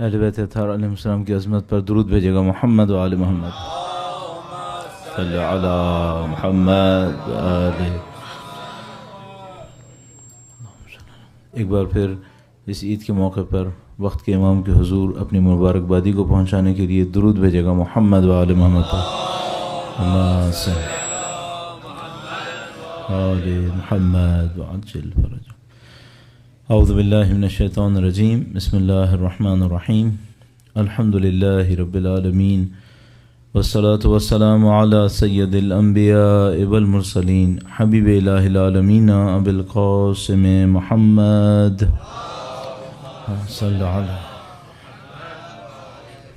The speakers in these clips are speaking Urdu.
اہل بیت اطہار علیہ السلام کی عظمت پر درود بھیجے گا محمد و آل محمد صلی علی محمد و آل. ایک بار پھر اس عید کے موقع پر وقت کے امام کے حضور اپنی مبارکبادی کو پہنچانے کے لیے درود بھیجے گا محمد و آل محمد اللہم صل علی محمد وعجل فرجہ. اعوذ باللہ من الشیطان الرجیم. بسم اللہ الرحمن الرحیم. الحمد للہ رب العالمین والصلاة والسلام علی سید الانبیاء والمرسلین حبیب الہ العالمین ابی القاسم محمد صلی علی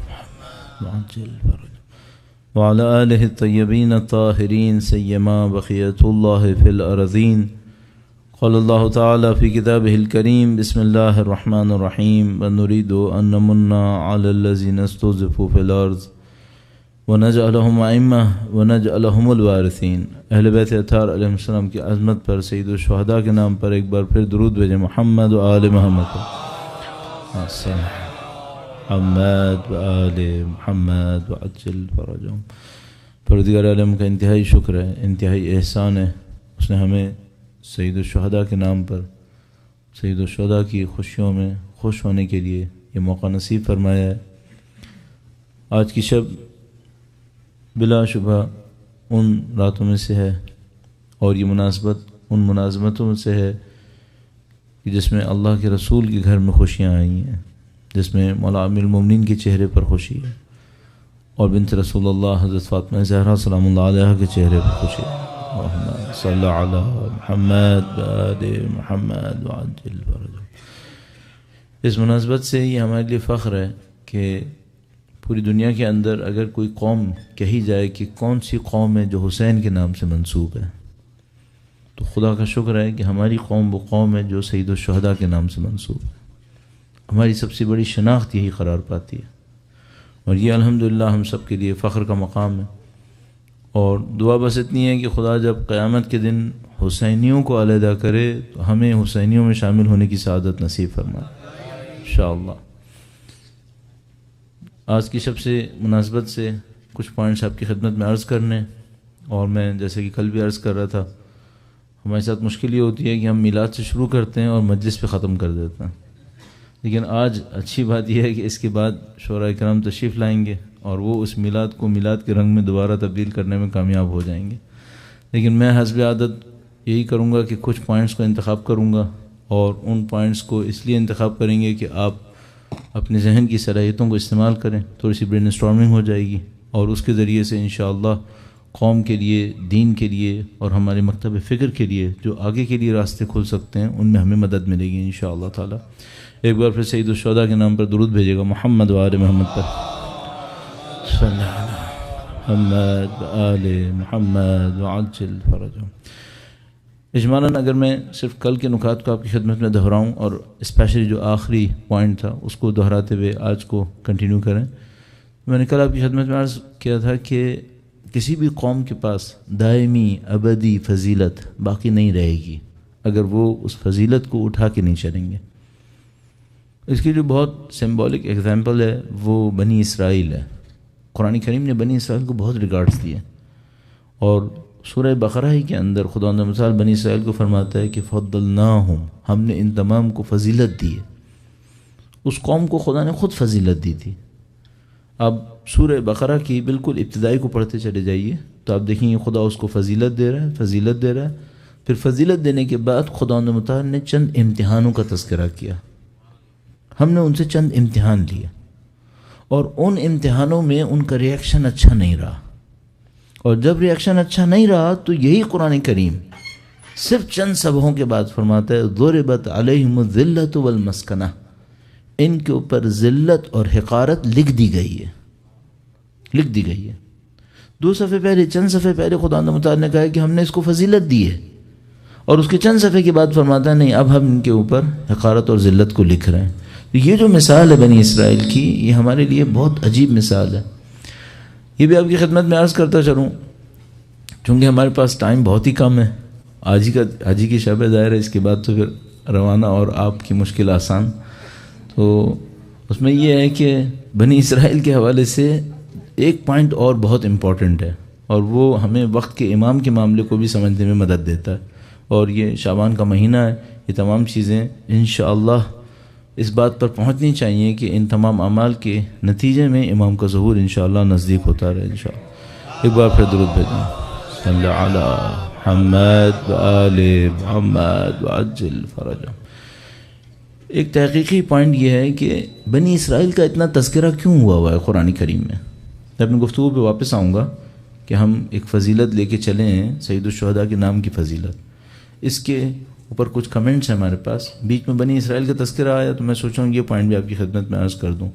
محمد وعجل فرجہ وعلى آلہ الطیبین الطاہرین سیما بقیۃ اللہ فی الارضین. قال اللہ تعالی فی کتابہ الکریم بسم اللہ الرحمن الرحیم ونريد ان نمن علی الذین استضعفوا فی الارض ونجعلهم ائمہ ونجعلهم الوارثین. اہل بیت اطہار علیہ السلام کی عظمت پر سید الشہداء کے نام پر ایک بار پھر درود بھیجیں محمد و آل محمد محمد و آل محمد وعجل فرجہم. پروردگار عالم کا انتہائی شکر ہے، انتہائی احسان ہے، اس نے ہمیں سید الشہداء کے نام پر سید الشہداء کی خوشیوں میں خوش ہونے کے لیے یہ موقع نصیب فرمایا ہے. آج کی شب بلا شبہ ان راتوں میں سے ہے اور یہ مناسبت ان مناسبتوں سے ہے کہ جس میں اللہ کے رسول کے گھر میں خوشیاں آئی ہیں، جس میں مولا امیر المومنین کے چہرے پر خوشی ہے اور بنت رسول اللہ حضرت فاطمہ زہرا سلام اللہ علیہ کے چہرے پر خوشی ہے. اللہم صلی علی محمد وآل محمد وعجل فرجہ. اس مناسبت سے یہ ہمارے لیے فخر ہے کہ پوری دنیا کے اندر اگر کوئی قوم کہی جائے کہ کون سی قوم ہے جو حسین کے نام سے منسوب ہے، تو خدا کا شکر ہے کہ ہماری قوم وہ قوم ہے جو سید الشہداء کے نام سے منسوب ہے. ہماری سب سے بڑی شناخت یہی قرار پاتی ہے اور یہ الحمدللہ ہم سب کے لیے فخر کا مقام ہے. اور دعا بس اتنی ہے کہ خدا جب قیامت کے دن حسینیوں کو علیحدہ کرے تو ہمیں حسینیوں میں شامل ہونے کی سعادت نصیب فرمائے انشاءاللہ. آج کی شب سے مناسبت سے کچھ پوائنٹس آپ کی خدمت میں عرض کرنے، اور میں جیسے کہ کل بھی عرض کر رہا تھا، ہمارے ساتھ مشکل یہ ہوتی ہے کہ ہم میلاد سے شروع کرتے ہیں اور مجلس پہ ختم کر دیتے ہیں. لیکن آج اچھی بات یہ ہے کہ اس کے بعد شعراء کرام تشریف لائیں گے اور وہ اس میلاد کو میلاد کے رنگ میں دوبارہ تبدیل کرنے میں کامیاب ہو جائیں گے. لیکن میں حسب عادت یہی کروں گا کہ کچھ پوائنٹس کو انتخاب کروں گا، اور ان پوائنٹس کو اس لیے انتخاب کریں گے کہ آپ اپنے ذہن کی صلاحیتوں کو استعمال کریں، تھوڑی سی برین اسٹارمنگ ہو جائے گی اور اس کے ذریعے سے انشاءاللہ قوم کے لیے، دین کے لیے اور ہمارے مکتب فکر کے لیے جو آگے کے لیے راستے کھل سکتے ہیں ان میں ہمیں مدد ملے گی انشاءاللہ تعالی. ایک بار پھر سید الشہداء کے نام پر درود بھیجے گا محمد و آل محمد پر صلی علی محمد و آل محمد وعجل فرجہم. اجمالاً اگر میں صرف کل کے نکات کو آپ کی خدمت میں دہراؤں اور اسپیشلی جو آخری پوائنٹ تھا اس کو دہراتے ہوئے آج کو کنٹینیو کریں، میں نے کل آپ کی خدمت میں عرض کیا تھا کہ کسی بھی قوم کے پاس دائمی ابدی فضیلت باقی نہیں رہے گی اگر وہ اس فضیلت کو اٹھا کے نہیں چلیں گے. اس کی جو بہت سمبولک ایگزامپل ہے وہ بنی اسرائیل ہے. قرآن کریم نے بنی اسرائیل کو بہت ریگارڈز دیے، اور سورہ بقرہ ہی کے اندر خدا مثال بنی اسرائیل کو فرماتا ہے کہ فضلناہم، ہم نے ان تمام کو فضیلت دی ہے. اس قوم کو خدا نے خود فضیلت دی تھی. اب سورہ بقرہ کی بالکل ابتدائی کو پڑھتے چلے جائیے تو آپ دیکھیں گے خدا اس کو فضیلت دے رہا ہے، فضیلت دے رہا ہے. پھر فضیلت دینے کے بعد خدا متعال نے چند امتحانوں کا تذکرہ کیا. ہم نے ان سے چند امتحان لیے اور ان امتحانوں میں ان کا ریئیکشن اچھا نہیں رہا، اور جب ریئیکشن اچھا نہیں رہا تو یہی قرآن کریم صرف چند صفحوں کے بعد فرماتا ہے ضربت علیہم الذلۃ والمسکنہ، ان کے اوپر ذلت اور حقارت لکھ دی گئی ہے. 2 صفحے پہلے، چند صفحے پہلے خدا متعال نے کہا ہے کہ ہم نے اس کو فضیلت دی ہے، اور اس کے چند صفحے کے بعد فرماتا ہے نہیں، اب ہم ان کے اوپر حقارت اور ذلت کو لکھ رہے ہیں. یہ جو مثال ہے بنی اسرائیل کی، یہ ہمارے لیے بہت عجیب مثال ہے. یہ بھی آپ کی خدمت میں عرض کرتا چلوں، چونکہ ہمارے پاس ٹائم بہت ہی کم ہے. آج ہی کی شب ظاہر ہے، اس کے بعد تو پھر روانہ اور آپ کی مشکل آسان. تو اس میں یہ ہے کہ بنی اسرائیل کے حوالے سے ایک پوائنٹ اور بہت امپورٹنٹ ہے، اور وہ ہمیں وقت کے امام کے معاملے کو بھی سمجھنے میں مدد دیتا ہے، اور یہ شعبان کا مہینہ ہے، یہ تمام چیزیں انشاءاللہ اس بات پر پہنچنی چاہیے کہ ان تمام اعمال کے نتیجے میں امام کا ظہور انشاءاللہ نزدیک ہوتا رہے انشاءاللہ۔ ایک بار پھر درود بھیجیں، صلی علی محمد وآل محمد وعجل فرجہ۔ ایک تحقیقی پوائنٹ یہ ہے کہ بنی اسرائیل کا اتنا تذکرہ کیوں ہوا ہے قرآن کریم میں۔ میں اپنی گفتگو پہ واپس آؤں گا کہ ہم ایک فضیلت لے کے چلے ہیں، سید الشہداء کے نام کی فضیلت، اس کے اوپر کچھ کمنٹس ہیں ہمارے پاس۔ بیچ میں بنی اسرائیل کا تذکرہ آیا تو میں سوچا یہ پوائنٹ بھی آپ کی خدمت میں عرض کر دوں۔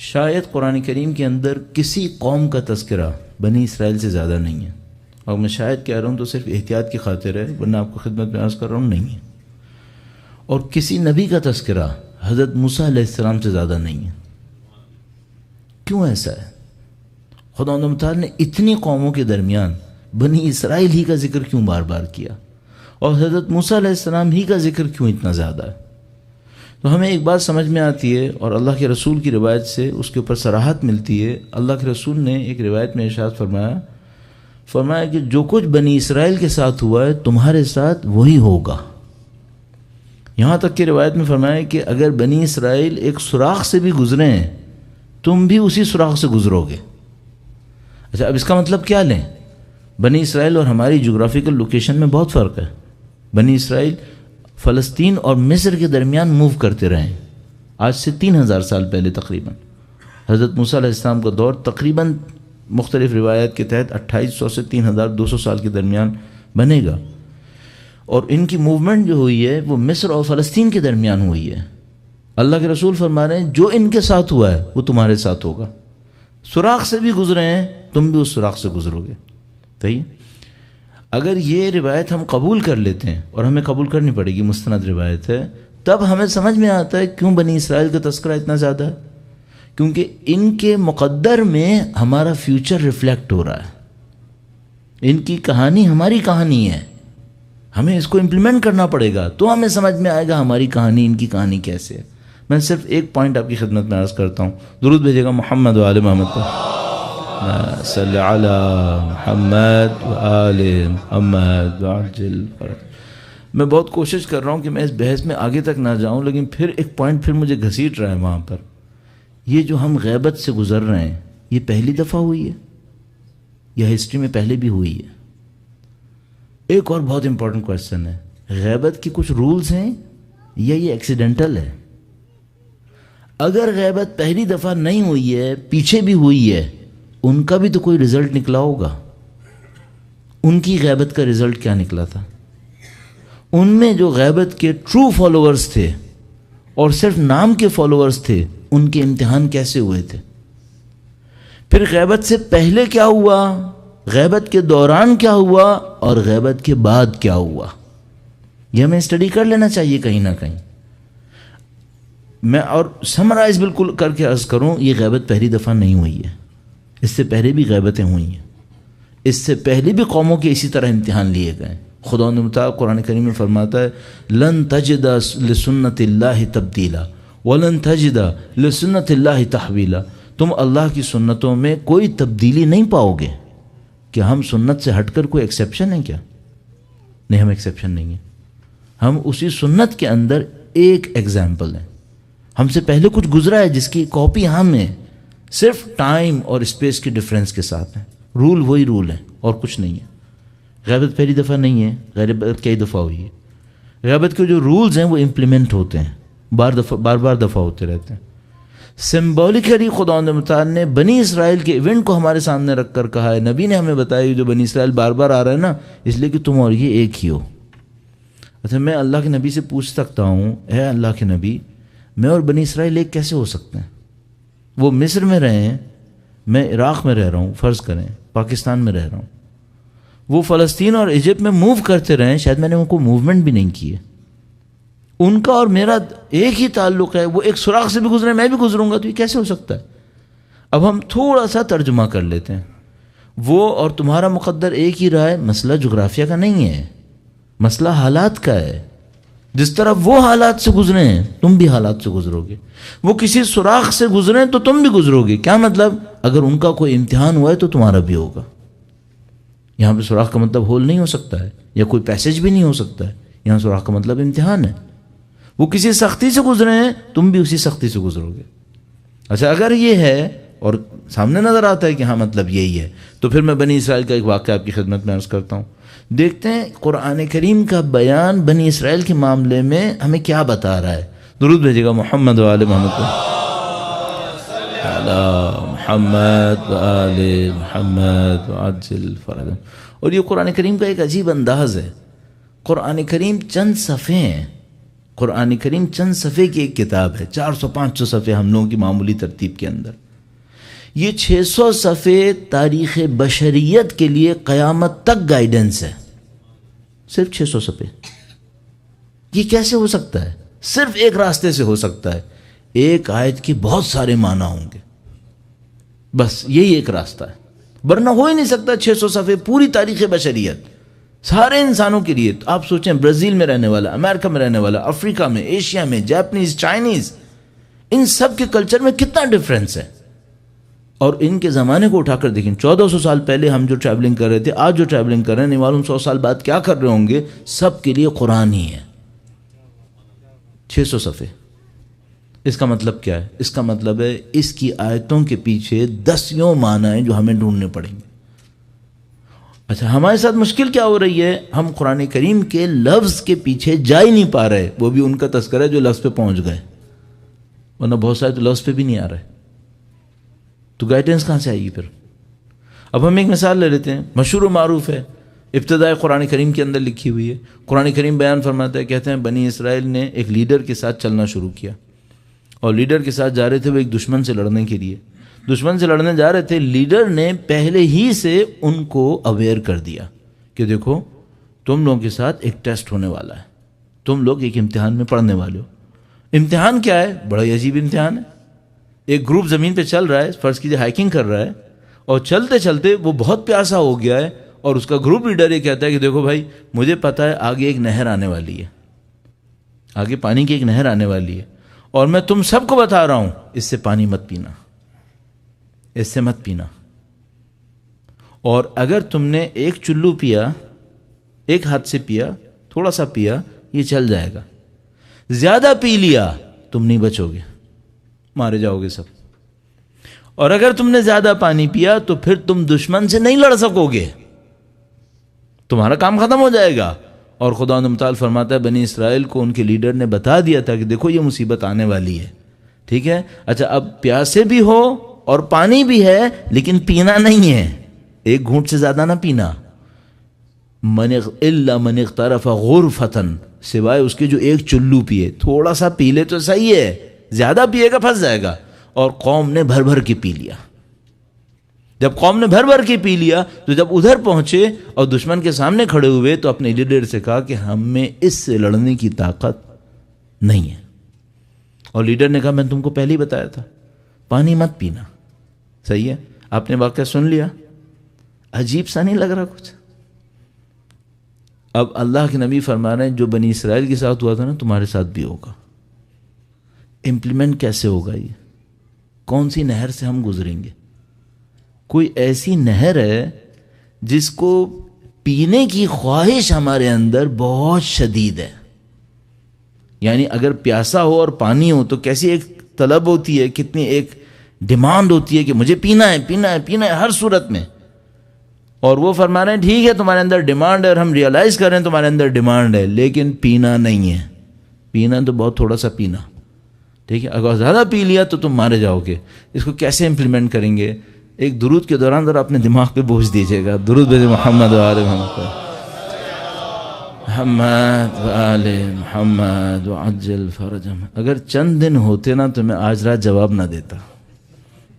شاید قرآن کریم کے اندر کسی قوم کا تذکرہ بنی اسرائیل سے زیادہ نہیں ہے، اور میں شاید کہہ رہا ہوں تو صرف احتیاط کی خاطر ہے، ورنہ آپ کو خدمت میں عرض کر رہا ہوں نہیں ہے۔ اور کسی نبی کا تذکرہ حضرت موسیٰ علیہ السلام سے زیادہ نہیں ہے۔ کیوں ایسا ہے؟ خدا متعال نے اتنی قوموں کے درمیان بنی اسرائیل ہی کا ذکر کیوں بار بار کیا، اور حضرت موسیٰ علیہ السلام ہی کا ذکر کیوں اتنا زیادہ ہے؟ تو ہمیں ایک بات سمجھ میں آتی ہے، اور اللہ کے رسول کی روایت سے اس کے اوپر صراحت ملتی ہے۔ اللہ کے رسول نے ایک روایت میں ارشاد فرمایا کہ جو کچھ بنی اسرائیل کے ساتھ ہوا ہے تمہارے ساتھ وہی ہوگا۔ یہاں تک کہ روایت میں فرمایا کہ اگر بنی اسرائیل ایک سوراخ سے بھی گزرے ہیں تم بھی اسی سوراخ سے گزرو گے۔ اچھا، اب اس کا مطلب کیا لیں؟ بنی اسرائیل اور ہماری جغرافیکل لوکیشن میں بہت فرق ہے۔ بنی اسرائیل فلسطین اور مصر کے درمیان موو کرتے رہے ہیں، آج سے 3000 سال پہلے تقریباً۔ حضرت موسیٰ علیہ السلام کا دور تقریباً مختلف روایات کے تحت 2800 سے 3200 سال کے درمیان بنے گا، اور ان کی موومنٹ جو ہوئی ہے وہ مصر اور فلسطین کے درمیان ہوئی ہے۔ اللہ کے رسول فرما رہے ہیں جو ان کے ساتھ ہوا ہے وہ تمہارے ساتھ ہوگا۔ سوراخ سے بھی گزرے ہیں تم بھی اس سوراخ سے گزرو گے۔ صحیح؟ اگر یہ روایت ہم قبول کر لیتے ہیں، اور ہمیں قبول کرنی پڑے گی، مستند روایت ہے، تب ہمیں سمجھ میں آتا ہے کیوں بنی اسرائیل کا تذکرہ اتنا زیادہ ہے، کیونکہ ان کے مقدر میں ہمارا فیوچر ریفلیکٹ ہو رہا ہے۔ ان کی کہانی ہماری کہانی ہے، ہمیں اس کو امپلیمنٹ کرنا پڑے گا تو ہمیں سمجھ میں آئے گا ہماری کہانی ان کی کہانی کیسے ہے۔ میں صرف ایک پوائنٹ آپ کی خدمت میں عرض کرتا ہوں، درود بھیجے گا محمد و آل محمد پر، صلی علی محمد و آل محمد وعجل فرج۔ میں بہت کوشش کر رہا ہوں کہ میں اس بحث میں آگے تک نہ جاؤں، لیکن پھر ایک پوائنٹ پھر مجھے گھسیٹ رہا ہے وہاں پر۔ یہ جو ہم غیبت سے گزر رہے ہیں یہ پہلی دفعہ ہوئی ہے یا ہسٹری میں پہلے بھی ہوئی ہے؟ ایک اور بہت امپورٹنٹ کویسچن ہے، غیبت کی کچھ رولز ہیں یا یہ ایکسیڈنٹل ہے؟ اگر غیبت پہلی دفعہ نہیں ہوئی ہے، پیچھے بھی ہوئی ہے، ان کا بھی تو کوئی رزلٹ نکلا ہوگا۔ ان کی غیبت کا رزلٹ کیا نکلا تھا؟ ان میں جو غیبت کے ٹرو فالوورز تھے اور صرف نام کے فالوورز تھے، ان کے امتحان کیسے ہوئے تھے؟ پھر غیبت سے پہلے کیا ہوا، غیبت کے دوران کیا ہوا، اور غیبت کے بعد کیا ہوا؟ یہ ہمیں اسٹڈی کر لینا چاہیے کہیں نہ کہیں۔ میں اور سمرائز بالکل کر کے عرض کروں، یہ غیبت پہلی دفعہ نہیں ہوئی ہے، اس سے پہلے بھی غیبتیں ہوئی ہیں، اس سے پہلے بھی قوموں کے اسی طرح امتحان لیے گئے۔ خدا نے مطابق قرآن کریم میں فرماتا ہے لن تجد لسنت اللہ تبدیلا ولن تجد لسنت اللہ تحویلا، تم اللہ کی سنتوں میں کوئی تبدیلی نہیں پاؤ گے۔ کہ ہم سنت سے ہٹ کر کوئی ایکسیپشن ہے کیا؟ نہیں، ہم ایکسیپشن نہیں ہیں، ہم اسی سنت کے اندر ایک ایگزامپل ہیں۔ ہم سے پہلے کچھ گزرا ہے جس کی کاپی ہم ہیں، صرف ٹائم اور اسپیس کے ڈفرینس کے ساتھ ہیں، رول وہی رول ہیں اور کچھ نہیں ہے۔ غیبت پہلی دفعہ نہیں ہے، غیبت کئی دفعہ ہوئی ہے۔ غیبت کے جو رولز ہیں وہ امپلیمنٹ ہوتے ہیں، بار بار دفعہ ہوتے رہتے ہیں۔ سمبولکلی خدا متعال نے بنی اسرائیل کے ایونٹ کو ہمارے سامنے رکھ کر کہا ہے، نبی نے ہمیں بتایا جو بنی اسرائیل بار بار آ رہا ہے نا، اس لیے کہ تم اور یہ ایک ہی ہو۔ اچھا، میں اللہ کے نبی سے پوچھ سکتا ہوں، اے اللہ کے نبی، میں اور بنی اسرائیل ایک کیسے ہو سکتے ہیں؟ وہ مصر میں رہے ہیں، میں عراق میں رہ رہا ہوں، فرض کریں پاکستان میں رہ رہا ہوں، وہ فلسطین اور ایجپٹ میں موو کرتے رہے ہیں، شاید میں نے ان کو موومنٹ بھی نہیں کی ہے، ان کا اور میرا ایک ہی تعلق ہے، وہ ایک سوراخ سے بھی گزرے میں بھی گزروں گا، تو یہ کیسے ہو سکتا ہے؟ اب ہم تھوڑا سا ترجمہ کر لیتے ہیں، وہ اور تمہارا مقدر ایک ہی رہا ہے، مسئلہ جغرافیہ کا نہیں ہے، مسئلہ حالات کا ہے۔ جس طرح وہ حالات سے گزرے ہیں تم بھی حالات سے گزرو گے، وہ کسی سوراخ سے گزرے تو تم بھی گزرو گے. کیا مطلب؟ اگر ان کا کوئی امتحان ہوا ہے تو تمہارا بھی ہوگا. یہاں پہ سوراخ کا مطلب ہول نہیں ہو سکتا ہے، یا کوئی پیسیج بھی نہیں ہو سکتا ہے. یہاں سوراخ کا مطلب امتحان ہے. وہ کسی سختی سے گزرے ہیں، تم بھی اسی سختی سے گزرو گے. اچھا اگر یہ ہے اور سامنے نظر آتا ہے کہ ہاں مطلب یہی ہے، تو پھر میں بنی اسرائیل کا ایک واقعہ آپ کی خدمت میں عرض کرتا ہوں. دیکھتے ہیں قرآن کریم کا بیان بنی اسرائیل کے معاملے میں ہمیں کیا بتا رہا ہے. درود بھیجے گا محمد و آل محمد محمد و آل محمد وعجل فرجهم. اور یہ قرآن کریم کا ایک عجیب انداز ہے. قرآن کریم چند صفحے ہیں. قرآن کریم چند صفحے کی ایک کتاب ہے، 400-500 صفحے ہم لوگوں کی معمولی ترتیب کے اندر. یہ 600 صفحے تاریخ بشریت کے لیے قیامت تک گائیڈنس ہے. صرف 600 صفحے. یہ کیسے ہو سکتا ہے؟ صرف ایک راستے سے ہو سکتا ہے. ایک آیت کے بہت سارے معنی ہوں گے، بس یہی ایک راستہ ہے، ورنہ ہو ہی نہیں سکتا. 600 صفحے پوری تاریخ بشریت سارے انسانوں کے لیے. تو آپ سوچیں برازیل میں رہنے والا، امریکہ میں رہنے والا، افریقہ میں، ایشیا میں، جاپنیز، چائنیز، ان سب کے کلچر میں کتنا ڈفرینس ہے. اور ان کے زمانے کو اٹھا کر دیکھیں. 1400 سال پہلے ہم جو ٹریولنگ کر رہے تھے، آج جو ٹریولنگ کر رہے ہیں، نہیں معلوم 100 سال بعد کیا کر رہے ہوں گے. سب کے لیے قرآن ہی ہے. 600 صفحے. اس کا مطلب کیا ہے؟ اس کا مطلب ہے اس کی آیتوں کے پیچھے 10 معنی ہیں جو ہمیں ڈھونڈنے پڑیں گے. اچھا ہمارے ساتھ مشکل کیا ہو رہی ہے؟ ہم قرآن کریم کے لفظ کے پیچھے جا ہی نہیں پا رہے. وہ بھی ان کا تذکرہ ہے جو لفظ پہ پہنچ گئے، ورنہ بہت سارے تو لفظ پہ بھی نہیں آ رہے. تو گائیڈنس کہاں سے آئے گی پھر؟ اب ہم ایک مثال لے لیتے ہیں، مشہور و معروف ہے، ابتدائے قرآن کریم کے اندر لکھی ہوئی ہے. قرآن کریم بیان فرماتا ہے، کہتے ہیں بنی اسرائیل نے ایک لیڈر کے ساتھ چلنا شروع کیا، اور لیڈر کے ساتھ جا رہے تھے وہ ایک دشمن سے لڑنے کے لیے. دشمن سے لڑنے جا رہے تھے. لیڈر نے پہلے ہی سے ان کو اویئر کر دیا کہ دیکھو تم لوگوں کے ساتھ ایک ٹیسٹ ہونے والا ہے، تم لوگ ایک امتحان میں پڑھنے والے ہو. امتحان کیا ہے؟ بڑا ہی عجیب امتحان ہے. ایک گروپ زمین پہ چل رہا ہے، فرض کیجیے ہائکنگ کر رہا ہے، اور چلتے چلتے وہ بہت پیاسا ہو گیا ہے، اور اس کا گروپ لیڈر یہ کہتا ہے کہ دیکھو بھائی مجھے پتا ہے آگے ایک نہر آنے والی ہے، آگے پانی کی ایک نہر آنے والی ہے، اور میں تم سب کو بتا رہا ہوں اس سے پانی مت پینا، اس سے مت پینا. اور اگر تم نے ایک چلو پیا، ایک ہاتھ سے پیا، تھوڑا سا پیا، یہ چل جائے گا. زیادہ پی لیا تم نہیں بچو گے، مارے جاؤ گے سب. اور اگر تم نے زیادہ پانی پیا تو پھر تم دشمن سے نہیں لڑ سکو گے، تمہارا کام ختم ہو جائے گا. اور خدا متعال فرماتا ہے بنی اسرائیل کو ان کے لیڈر نے بتا دیا تھا کہ دیکھو یہ مصیبت آنے والی ہے. ٹھیک ہے، اچھا اب پیاسے بھی ہو اور پانی بھی ہے، لیکن پینا نہیں ہے، ایک گھونٹ سے زیادہ نہ پینا. الا من اغترف غرفتن، سوائے اس کے جو ایک چلو پیے. تھوڑا سا پی لے تو صحیح ہے، زیادہ پیے گا پھنس جائے گا. اور قوم نے بھر بھر کے پی لیا. جب قوم نے بھر بھر کے پی لیا تو جب ادھر پہنچے اور دشمن کے سامنے کھڑے ہوئے تو اپنے لیڈر سے کہا کہ ہم میں اس سے لڑنے کی طاقت نہیں ہے. اور لیڈر نے کہا میں تم کو پہلے ہی بتایا تھا پانی مت پینا. صحیح ہے، آپ نے واقعہ سن لیا. عجیب سا نہیں لگ رہا کچھ؟ اب اللہ کے نبی فرما رہے ہیں جو بنی اسرائیل کے ساتھ ہوا تھا نا تمہارے ساتھ بھی ہوگا. امپلیمنٹ کیسے ہوگا؟ یہ کون سی نہر سے ہم گزریں گے؟ کوئی ایسی نہر ہے جس کو پینے کی خواہش ہمارے اندر بہت شدید ہے. یعنی اگر پیاسا ہو اور پانی ہو تو کیسی ایک طلب ہوتی ہے، کتنی ایک ڈیمانڈ ہوتی ہے کہ مجھے پینا ہے پینا ہے پینا ہے ہر صورت میں. اور وہ فرما رہے ہیں ٹھیک ہے تمہارے اندر ڈیمانڈ ہے اور ہم ریئلائز کر رہے ہیں تمہارے اندر ڈیمانڈ ہے، لیکن پینا نہیں ہے. پینا تو بہت تھوڑا سا پینا. ٹھیک ہے، اگر زیادہ پی لیا تو تم مارے جاؤ گے. اس کو کیسے امپلیمنٹ کریں گے؟ ایک درود کے دوران ذرا اپنے دماغ پہ بوجھ دیجیے گا. درود بھیجے محمد و آل محمد محمد و آل محمد وعجل فرجهم. اگر چند دن ہوتے نا تو میں آج رات جواب نہ دیتا،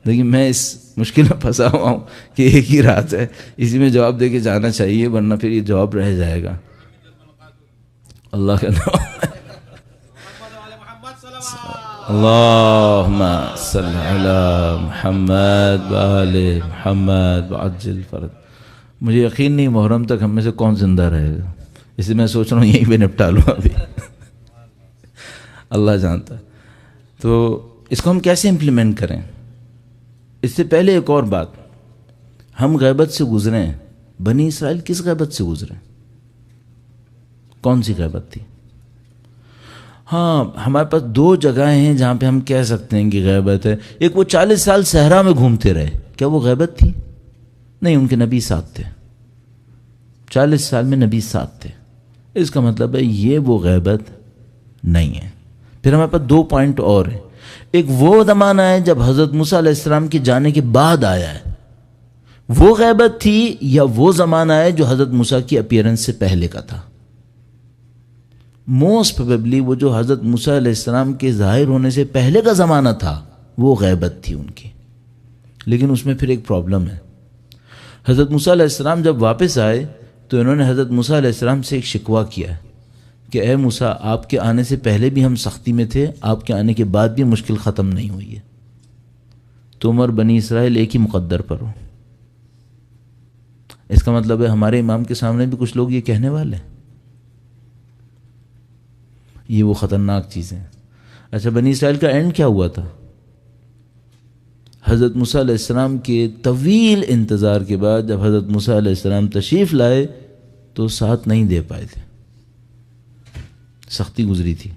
لیکن میں اس مشکل میں پھنسا ہوا ہوں کہ ایک ہی رات ہے، اسی میں جواب دے کے جانا چاہیے، ورنہ پھر یہ جواب رہ جائے گا. اللہ کا نام اللہم صلی علی محمد وآل محمد وعجل فرج. مجھے یقین نہیں محرم تک ہم میں سے کون زندہ رہے گا، اس لیے میں سوچ رہا ہوں یہیں پہ نپٹا لوں ابھی. اللہ جانتا ہے۔ تو اس کو ہم کیسے امپلیمنٹ کریں؟ اس سے پہلے ایک اور بات، ہم غیبت سے گزرے ہیں، بنی اسرائیل کس غیبت سے گزرے؟ کون سی غیبت تھی؟ ہاں، ہمارے پاس دو جگہیں ہیں جہاں پہ ہم کہہ سکتے ہیں کہ غیبت ہے۔ ایک وہ 40 سال صحرا میں گھومتے رہے، کیا وہ غیبت تھی؟ نہیں، ان کے نبی ساتھ تھے، 40 سال میں نبی ساتھ تھے، اس کا مطلب ہے یہ وہ غیبت نہیں ہے۔ پھر ہمارے پاس دو پوائنٹ اور ہیں، ایک وہ زمانہ ہے جب حضرت موسیٰ علیہ السلام کے جانے کے بعد آیا ہے، وہ غیبت تھی، یا وہ زمانہ ہے جو حضرت موسیٰ کی اپیرنس سے پہلے کا تھا؟ موسٹ پروبیبلی وہ جو حضرت موسیٰ علیہ السلام کے ظاہر ہونے سے پہلے کا زمانہ تھا وہ غیبت تھی ان کی۔ لیکن اس میں پھر ایک پرابلم ہے، حضرت موسیٰ علیہ السلام جب واپس آئے تو انہوں نے حضرت موسیٰ علیہ السلام سے ایک شکوہ کیا ہے کہ اے موسیٰ، آپ کے آنے سے پہلے بھی ہم سختی میں تھے، آپ کے آنے کے بعد بھی مشکل ختم نہیں ہوئی ہے، تم اور بنی اسرائیل ایک ہی مقدر پر ہو۔ اس کا مطلب ہے ہمارے امام کے سامنے بھی کچھ لوگ یہ کہنے والے ہیں، یہ وہ خطرناک چیزیں ہیں۔ اچھا، بنی اسرائیل کا اینڈ کیا ہوا تھا؟ حضرت موسیٰ علیہ السلام کے طویل انتظار کے بعد جب حضرت موسیٰ علیہ السلام تشریف لائے تو ساتھ نہیں دے پائے تھے، سختی گزری تھی۔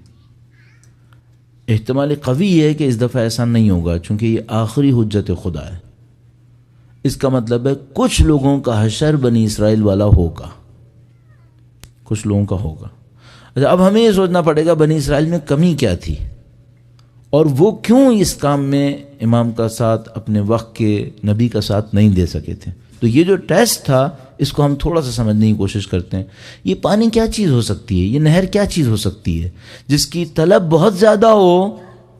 احتمال قوی ہے کہ اس دفعہ ایسا نہیں ہوگا، چونکہ یہ آخری حجت خدا ہے۔ اس کا مطلب ہے کچھ لوگوں کا حشر بنی اسرائیل والا ہوگا، کچھ لوگوں کا ہوگا۔ اچھا، اب ہمیں یہ سوچنا پڑے گا بنی اسرائیل میں کمی کیا تھی، اور وہ کیوں اس کام میں امام کا ساتھ، اپنے وقت کے نبی کا ساتھ نہیں دے سکے تھے۔ تو یہ جو ٹیسٹ تھا اس کو ہم تھوڑا سا سمجھنے کی کوشش کرتے ہیں۔ یہ پانی کیا چیز ہو سکتی ہے، یہ نہر کیا چیز ہو سکتی ہے جس کی طلب بہت زیادہ ہو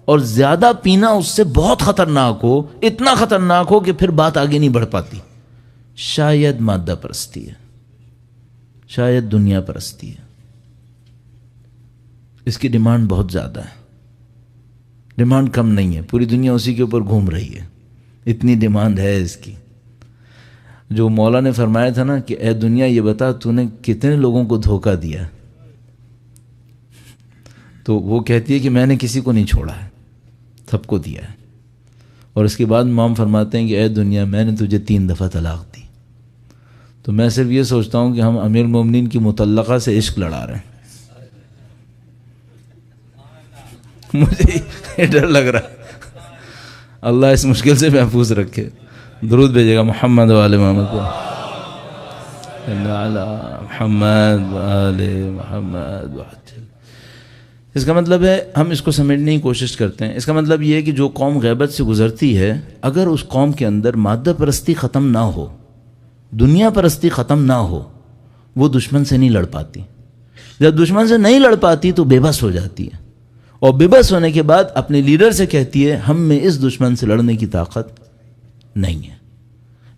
اور زیادہ پینا اس سے بہت خطرناک ہو، اتنا خطرناک ہو کہ پھر بات آگے نہیں بڑھ پاتی؟ شاید مادہ پرستی ہے، شاید دنیا پرستی ہے۔ اس کی ڈیمانڈ بہت زیادہ ہے، ڈیمانڈ کم نہیں ہے، پوری دنیا اسی کے اوپر گھوم رہی ہے، اتنی ڈیمانڈ ہے اس کی۔ جو مولا نے فرمایا تھا نا کہ اے دنیا یہ بتا تو نے کتنے لوگوں کو دھوکہ دیا، تو وہ کہتی ہے کہ میں نے کسی کو نہیں چھوڑا ہے، سب کو دیا ہے۔ اور اس کے بعد امام فرماتے ہیں کہ اے دنیا میں نے تجھے 3 دفعہ طلاق دی۔ تو میں صرف یہ سوچتا ہوں کہ ہم امیر المومنین کی مطلقہ سے عشق لڑا رہے ہیں، مجھے یہ ڈر لگ رہا ہے۔ اللہ اس مشکل سے محفوظ رکھے۔ درود بھیجے گا محمد و آل محمد محمد و آل محمد۔ اس کا مطلب ہے ہم اس کو سمجھنے کی کوشش کرتے ہیں۔ اس کا مطلب یہ ہے کہ جو قوم غیبت سے گزرتی ہے، اگر اس قوم کے اندر مادہ پرستی ختم نہ ہو، دنیا پرستی ختم نہ ہو، وہ دشمن سے نہیں لڑ پاتی۔ جب دشمن سے نہیں لڑ پاتی تو بے بس ہو جاتی ہے، اور بے بس ہونے کے بعد اپنے لیڈر سے کہتی ہے ہم میں اس دشمن سے لڑنے کی طاقت نہیں ہے۔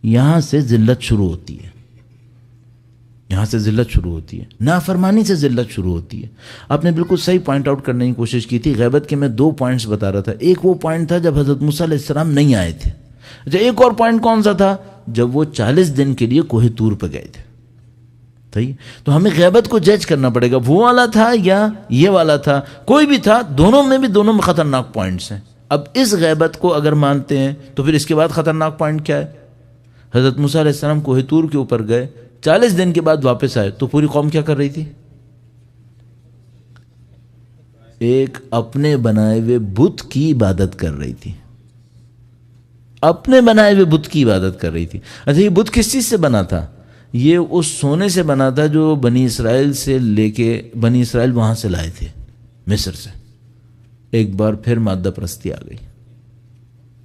یہاں سے ذلت شروع ہوتی ہے، یہاں سے ذلت شروع ہوتی ہے، نافرمانی سے ذلت شروع ہوتی ہے۔ آپ نے بالکل صحیح پوائنٹ آؤٹ کرنے کی کوشش کی تھی۔ غیبت کے میں 2 پوائنٹس بتا رہا تھا۔ ایک وہ پوائنٹ تھا جب حضرت موسیٰ علیہ السلام نہیں آئے تھے۔ اچھا، ایک اور پوائنٹ کون سا تھا؟ جب وہ 40 دن کے لیے کوہ طور پہ گئے تھے۔ صحیح، تو ہمیں غیبت کو جج کرنا پڑے گا، وہ والا تھا یا یہ والا تھا، کوئی بھی تھا، دونوں میں خطرناک پوائنٹس ہیں۔ اب اس غیبت کو اگر مانتے ہیں تو پھر اس کے بعد خطرناک پوائنٹ کیا ہے؟ حضرت موسیٰ علیہ السلام کوہ طور کے اوپر گئے، 40 دن کے بعد واپس آئے تو پوری قوم کیا کر رہی تھی؟ ایک اپنے بنائے ہوئے بت کی عبادت کر رہی تھی، اپنے بنائے ہوئے بت کی عبادت کر رہی تھی۔ اچھا، یہ بت کس چیز سے بنا تھا؟ یہ اس سونے سے بنا تھا جو بنی اسرائیل سے لے کے بنی اسرائیل وہاں سے لائے تھے، مصر سے۔ ایک بار پھر مادہ پرستی آ گئی،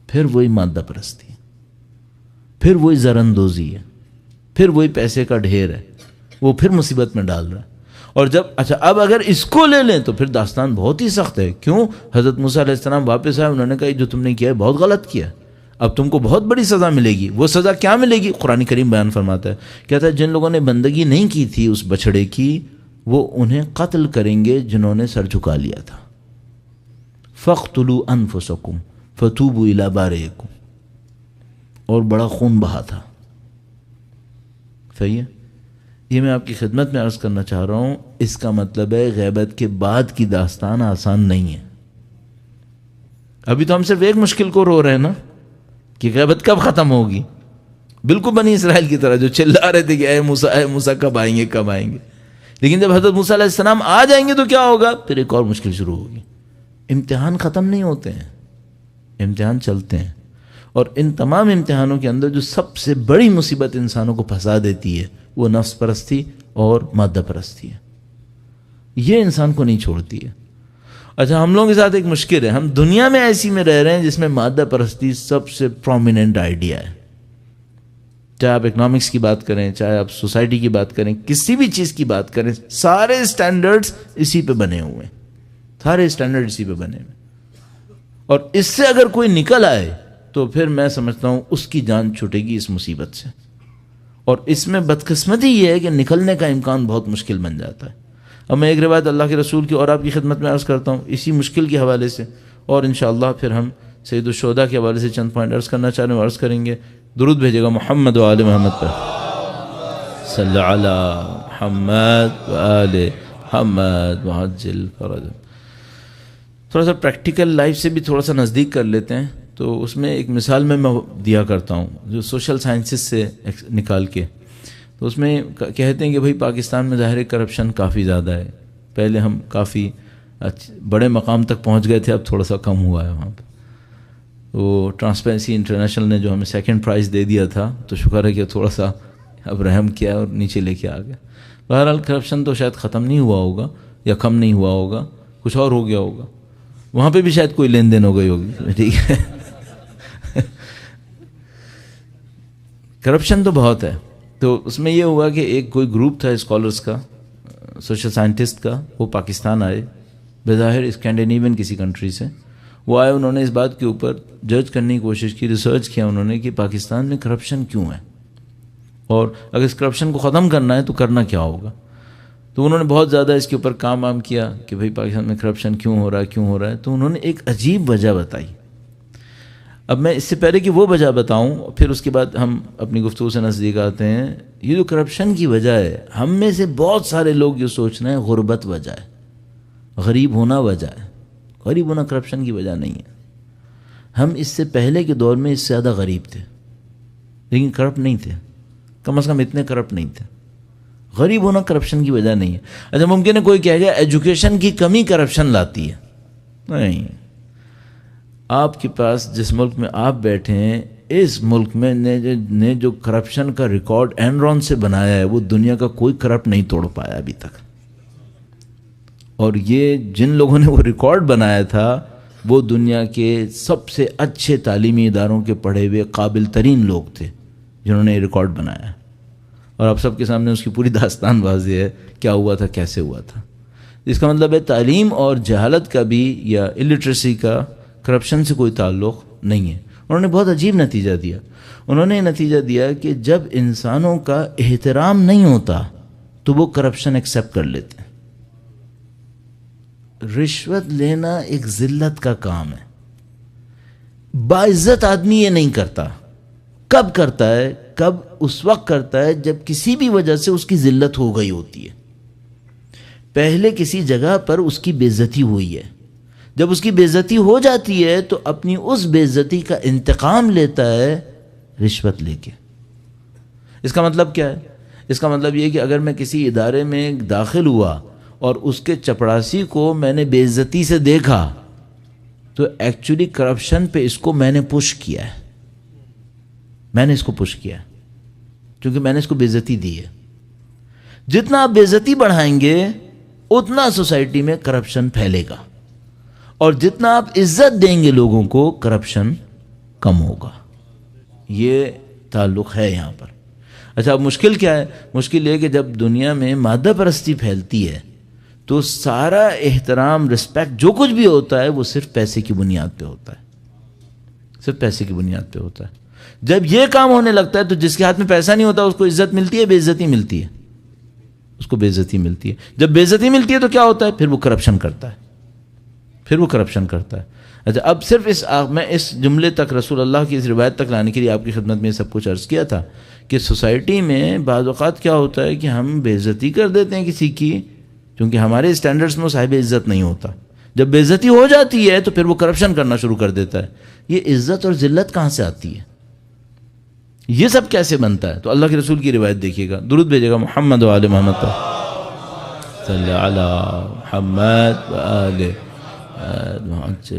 پھر وہی مادہ پرستی، پھر وہی زراندوزی ہے، پھر وہی پیسے کا ڈھیر ہے، وہ پھر مصیبت میں ڈال رہا ہے۔ اور جب اچھا اب اگر اس کو لے لیں تو پھر داستان بہت ہی سخت ہے۔ کیوں؟ حضرت موسیٰ علیہ السلام واپس آئے، انہوں نے کہا جو تم نے کیا ہے بہت غلط کیا، اب تم کو بہت بڑی سزا ملے گی۔ وہ سزا کیا ملے گی؟ قرآن کریم بیان فرماتا ہے، کہتا ہے جن لوگوں نے بندگی نہیں کی تھی اس بچڑے کی، وہ انہیں قتل کریں گے جنہوں نے سر جھکا لیا تھا۔ فَاقْتُلُوا أَنفُسَكُمْ فَتُوبُوا إِلَىٰ بَارِئِكُمْ، اور بڑا خون بہا تھا۔ صحیح ہے، یہ میں آپ کی خدمت میں عرض کرنا چاہ رہا ہوں۔ اس کا مطلب ہے غیبت کے بعد کی داستان آسان نہیں ہے۔ ابھی تو ہم صرف ایک مشکل کو رو رہے ہیں نا کہ غیبت کب ختم ہوگی، بالکل بنی اسرائیل کی طرح جو چلا رہے تھے کہ اے موسیٰ کب آئیں گے کب آئیں گے. لیکن جب حضرت موسیٰ علیہ السلام آ جائیں گے تو کیا ہوگا؟ پھر ایک اور مشکل شروع ہوگی. امتحان ختم نہیں ہوتے ہیں، امتحان چلتے ہیں. اور ان تمام امتحانوں کے اندر جو سب سے بڑی مصیبت انسانوں کو پھنسا دیتی ہے وہ نفس پرستی اور مادہ پرستی ہے. یہ انسان کو نہیں چھوڑتی ہے. اچھا، ہم لوگوں کے ساتھ ایک مشکل ہے، ہم دنیا میں ایسی میں رہ رہے ہیں جس میں مادہ پرستی سب سے پرومیننٹ آئیڈیا ہے. چاہے آپ اکنامکس کی بات کریں، چاہے آپ سوسائٹی کی بات کریں، کسی بھی چیز کی بات کریں، سارے اسٹینڈرڈز اسی پہ بنے ہوئے ہیں، سارے اسٹینڈرڈ اسی پہ بنے ہوئے. اور اس سے اگر کوئی نکل آئے تو پھر میں سمجھتا ہوں اس کی جان چھوٹے گی اس مصیبت سے. اور اس میں بدقسمتی یہ ہے کہ نکلنے کا امکان بہت مشکل بن جاتا ہے. اب میں ایک روایت اللہ کے رسول کی اور آپ کی خدمت میں عرض کرتا ہوں اسی مشکل کے حوالے سے، اور انشاءاللہ پھر ہم سید الشہداء کے حوالے سے چند پوائنٹ عرض کرنا چاہ رہے ہیں، عرض کریں گے. درود بھیجے گا محمد و آل محمد پر، صلی علی محمد و آل محمد وعجل فرج. تھوڑا سا پریکٹیکل لائف سے بھی تھوڑا سا نزدیک کر لیتے ہیں. تو اس میں ایک مثال میں دیا کرتا ہوں جو سوشل سائنسز سے نکال کے. تو اس میں کہتے ہیں کہ بھئی پاکستان میں ظاہر کرپشن کافی زیادہ ہے. پہلے ہم کافی بڑے مقام تک پہنچ گئے تھے، اب تھوڑا سا کم ہوا ہے وہاں پہ. وہ ٹرانسپیرنسی انٹرنیشنل نے جو ہمیں سیکنڈ پرائز دے دیا تھا تو شکر ہے کہ تھوڑا سا اب رحم کیا اور نیچے لے کے آ گیا. بہرحال کرپشن تو شاید ختم نہیں ہوا ہوگا یا کم نہیں ہوا ہوگا، کچھ اور ہو گیا ہوگا. وہاں پہ بھی شاید کوئی لین دین ہو گئی ہوگی. ٹھیک ہے، کرپشن تو بہت ہے. تو اس میں یہ ہوا کہ ایک کوئی گروپ تھا اسکالرس کا، سوشل سائنٹسٹ کا، وہ پاکستان آئے، بظاہر اسکینڈینیوین کسی کنٹری سے. وہ آئے، انہوں نے اس بات کے اوپر جج کرنے کی کوشش کی، ریسرچ کیا انہوں نے کہ پاکستان میں کرپشن کیوں ہے اور اگر اس کرپشن کو ختم کرنا ہے تو کرنا کیا ہوگا. تو انہوں نے بہت زیادہ اس کے اوپر کام کیا کہ بھئی پاکستان میں کرپشن کیوں ہو رہا ہے. تو انہوں نے ایک عجیب وجہ بتائی. اب میں اس سے پہلے کہ وہ وجہ بتاؤں، پھر اس کے بعد ہم اپنی گفتگو سے نزدیک آتے ہیں. یہ جو کرپشن کی وجہ ہے، ہم میں سے بہت سارے لوگ یہ سوچ رہے ہیں غربت وجہ ہے، غریب ہونا وجہ ہے. غریب ہونا کرپشن کی وجہ نہیں ہے. ہم اس سے پہلے کے دور میں اس سے زیادہ غریب تھے لیکن کرپٹ نہیں تھے، کم از کم اتنے کرپٹ نہیں تھے. غریب ہونا کرپشن کی وجہ نہیں ہے. اچھا، ممکن ہے کوئی کہے گا ایجوکیشن کی کمی کرپشن لاتی ہے. نہیں، آپ کے پاس جس ملک میں آپ بیٹھے ہیں، اس ملک میں نے جو کرپشن کا ریکارڈ اینرون سے بنایا ہے وہ دنیا کا کوئی کرپٹ نہیں توڑ پایا ابھی تک. اور یہ جن لوگوں نے وہ ریکارڈ بنایا تھا وہ دنیا کے سب سے اچھے تعلیمی اداروں کے پڑھے ہوئے قابل ترین لوگ تھے جنہوں نے یہ ریکارڈ بنایا. اور آپ سب کے سامنے اس کی پوری داستان واضح ہے، کیا ہوا تھا، کیسے ہوا تھا. اس کا مطلب ہے تعلیم اور جہالت کا بھی یا الٹریسی کا کرپشن سے کوئی تعلق نہیں ہے. انہوں نے بہت عجیب نتیجہ دیا. انہوں نے نتیجہ دیا کہ جب انسانوں کا احترام نہیں ہوتا تو وہ کرپشن ایکسیپٹ کر لیتے ہیں. رشوت لینا ایک ذلت کا کام ہے. باعزت آدمی یہ نہیں کرتا. کب کرتا ہے؟ کب؟ اس وقت کرتا ہے جب کسی بھی وجہ سے اس کی ذلت ہو گئی ہوتی ہے. پہلے کسی جگہ پر اس کی بے عزتی ہوئی ہے، جب اس کی بے عزتی ہو جاتی ہے تو اپنی اس بے عزتی کا انتقام لیتا ہے رشوت لے کے. اس کا مطلب کیا ہے؟ اس کا مطلب یہ کہ اگر میں کسی ادارے میں داخل ہوا اور اس کے چپڑاسی کو میں نے بے عزتی سے دیکھا تو ایکچولی کرپشن پہ اس کو میں نے پش کیا ہے. میں نے اس کو پش کیا کیونکہ میں نے اس کو بے عزتی دی ہے. جتنا آپ بے عزتی بڑھائیں گے اتنا سوسائٹی میں کرپشن پھیلے گا، اور جتنا آپ عزت دیں گے لوگوں کو کرپشن کم ہوگا. یہ تعلق ہے یہاں پر. اچھا، اب مشکل کیا ہے؟ مشکل یہ کہ جب دنیا میں مادہ پرستی پھیلتی ہے تو سارا احترام، رسپیکٹ، جو کچھ بھی ہوتا ہے وہ صرف پیسے کی بنیاد پہ ہوتا ہے. صرف پیسے کی بنیاد پہ ہوتا ہے. جب یہ کام ہونے لگتا ہے تو جس کے ہاتھ میں پیسہ نہیں ہوتا اس کو عزت ملتی ہے، بے عزتی ملتی ہے. اس کو بے عزتی ملتی ہے. جب بے عزتی ملتی ہے تو کیا ہوتا ہے؟ پھر وہ کرپشن کرتا ہے. پھر وہ کرپشن کرتا ہے. اچھا، اب صرف میں اس جملے تک، رسول اللہ کی اس روایت تک لانے کے لیے آپ کی خدمت میں سب کچھ عرض کیا تھا کہ سوسائٹی میں بعض اوقات کیا ہوتا ہے کہ ہم بے عزتی کر دیتے ہیں کسی کی، کیونکہ ہمارے اسٹینڈرڈز میں وہ صاحب عزت نہیں ہوتا. جب بے عزتی ہو جاتی ہے تو پھر وہ کرپشن کرنا شروع کر دیتا ہے. یہ عزت اور ذلت کہاں سے آتی ہے؟ یہ سب کیسے بنتا ہے؟ تو اللہ کے رسول کی روایت دیکھیے گا، درود بھیجے گا محمد و آل محمد صلی علی محمد و آل محمد.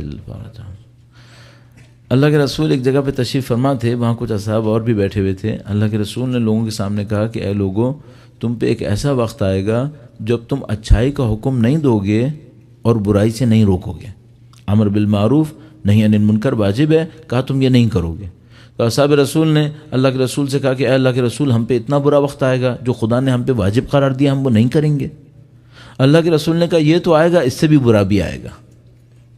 اللہ کے رسول ایک جگہ پہ تشریف فرما تھے، وہاں کچھ اصحاب اور بھی بیٹھے ہوئے تھے. اللہ کے رسول نے لوگوں کے سامنے کہا کہ اے لوگوں، تم پہ ایک ایسا وقت آئے گا جب تم اچھائی کا حکم نہیں دو گے اور برائی سے نہیں روکو گے. امر بالمعروف نہی عن المنکر واجب ہے، کہا تم یہ نہیں کرو گے. تو اصحاب رسول نے اللہ کے رسول سے کہا کہ اے اللہ کے رسول، ہم پہ اتنا برا وقت آئے گا جو خدا نے ہم پہ واجب قرار دیا ہم وہ نہیں کریں گے. اللہ کے رسول نے کہا یہ تو آئے گا، اس سے بھی برا بھی آئے گا.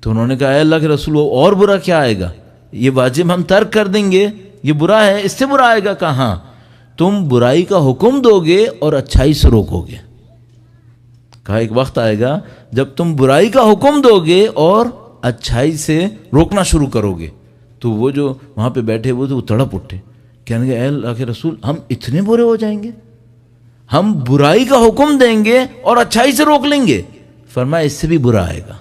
تو انہوں نے کہا اے اللہ کے رسول، وہ اور برا کیا آئے گا؟ یہ واجب ہم ترک کر دیں گے، یہ برا ہے، اس سے برا آئے گا. کہاں تم برائی کا حکم دو گے اور اچھائی سے روکو گے. کہا ایک وقت آئے گا جب تم برائی کا حکم دو گے اور اچھائی سے روکنا شروع کرو گے. تو وہ جو وہاں پہ بیٹھے وہ تڑپ اٹھے، کہنے گے اے اللہ کے رسول، ہم اتنے برے ہو جائیں گے؟ ہم برائی کا حکم دیں گے اور اچھائی سے روک لیں گے؟ فرمایا اس سے بھی برا آئے گا.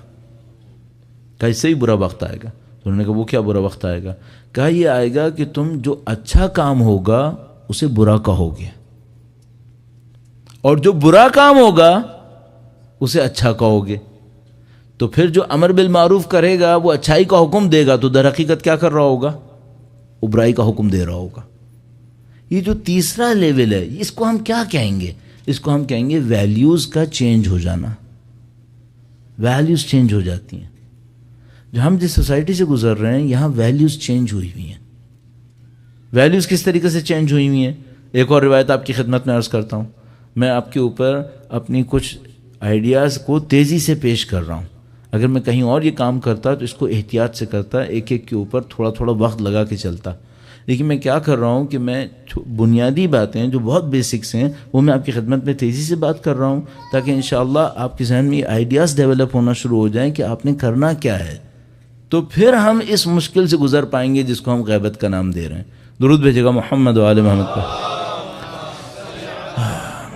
کہا اس سے بھی برا وقت آئے گا. تو انہوں نے کہا وہ کیا برا وقت آئے گا؟ کہا یہ آئے گا کہ تم جو اچھا کام ہوگا اسے برا کہو گے، اور جو برا کام ہوگا اسے اچھا کہو گے. تو پھر جو امر بالمعروف کرے گا، وہ اچھائی کا حکم دے گا، تو در حقیقت کیا کر رہا ہوگا؟ وہ برائی کا حکم دے رہا ہوگا. یہ جو تیسرا لیول ہے، اس کو ہم کیا کہیں گے؟ اس کو ہم کہیں گے ویلیوز کا چینج ہو جانا. ویلیوز چینج ہو جاتی ہیں. جو ہم جس سوسائٹی سے گزر رہے ہیں یہاں ویلیوز چینج ہوئی ہوئی ہیں. ویلیوز کس طریقے سے چینج ہوئی ہوئی ہیں؟ ایک اور روایت آپ کی خدمت میں عرض کرتا ہوں. میں آپ کے اوپر اپنی کچھ آئیڈیاز کو تیزی سے پیش کر رہا ہوں. اگر میں کہیں اور یہ کام کرتا تو اس کو احتیاط سے کرتا، ایک ایک کے اوپر تھوڑا تھوڑا وقت لگا کے چلتا. لیکن میں کیا کر رہا ہوں کہ میں بنیادی باتیں جو بہت بیسکس ہیں وہ میں آپ کی خدمت میں تیزی سے بات کر رہا ہوں، تاکہ انشاءاللہ آپ کے ذہن میں یہ آئیڈیاز ڈیولپ ہونا شروع ہو جائیں کہ آپ نے کرنا کیا ہے. تو پھر ہم اس مشکل سے گزر پائیں گے جس کو ہم غیبت کا نام دے رہے ہیں. درود بھیجے گا محمد و آل محمد پر.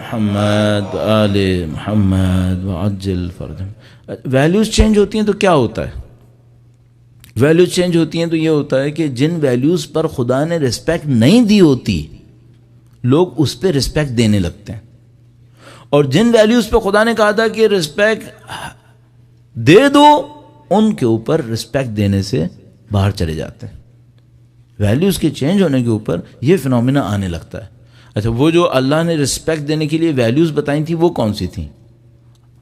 محمد و آل محمد وعجل فرجهم. ویلیوز چینج ہوتی ہیں تو کیا ہوتا ہے؟ ویلیوز چینج ہوتی ہیں تو یہ ہوتا ہے کہ جن ویلیوز پر خدا نے رسپیکٹ نہیں دی ہوتی لوگ اس پہ رسپیکٹ دینے لگتے ہیں، اور جن ویلیوز پہ خدا نے کہا تھا کہ رسپیکٹ دے دو ان کے اوپر رسپیکٹ دینے سے باہر چلے جاتے ہیں. ویلیوز کے چینج ہونے کے اوپر یہ فنومینا آنے لگتا ہے. اچھا، وہ جو اللہ نے رسپیکٹ دینے کے لیے ویلیوز بتائی تھیں وہ کون سی تھیں؟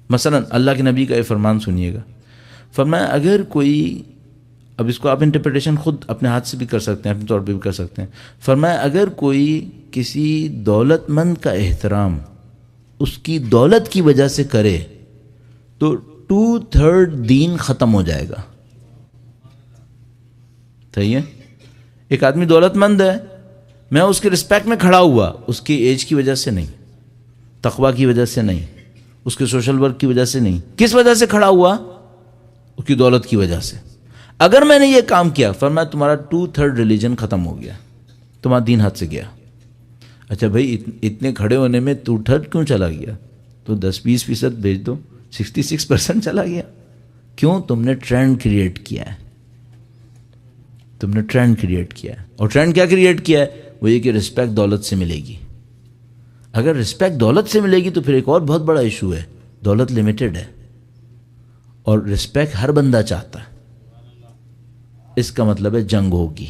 مثلا اللہ کے نبی کا یہ فرمان سنیے گا. فرمایا اگر کوئی، اب اس کو آپ انٹرپریٹیشن خود اپنے ہاتھ سے بھی کر سکتے ہیں، اپنے طور پہ بھی کر سکتے ہیں. فرمایا اگر کوئی کسی دولت مند کا احترام اس کی دولت کی وجہ سے کرے تو 2/3 دین ختم ہو جائے گا. صحیح ہے؟ ایک آدمی دولت مند ہے، میں اس کے رسپیکٹ میں کھڑا ہوا، اس کی ایج کی وجہ سے نہیں، تقوی کی وجہ سے نہیں، اس کے سوشل ورک کی وجہ سے نہیں. کس وجہ سے کھڑا ہوا؟ اس کی دولت کی وجہ سے. اگر میں نے یہ کام کیا، فرمایا تمہارا 2/3 ریلیجن ختم ہو گیا، تمہارا دین ہاتھ سے گیا. اچھا بھائی، اتنے کھڑے ہونے میں 2/3 کیوں چلا گیا؟ تو 10-20% بھیج دو، 66% چلا گیا. کیوں؟ تم نے ٹرینڈ کریٹ کیا ہے. تم نے ٹرینڈ کریٹ کیا ہے. اور ٹرینڈ کیا کریٹ کیا ہے؟ وہ یہ کہ رسپیکٹ دولت سے ملے گی. اگر رسپیکٹ دولت سے ملے گی تو پھر ایک اور بہت بڑا ایشو ہے. دولت لمیٹڈ ہے اور رسپیکٹ ہر بندہ چاہتا ہے. اس کا مطلب ہے جنگ ہوگی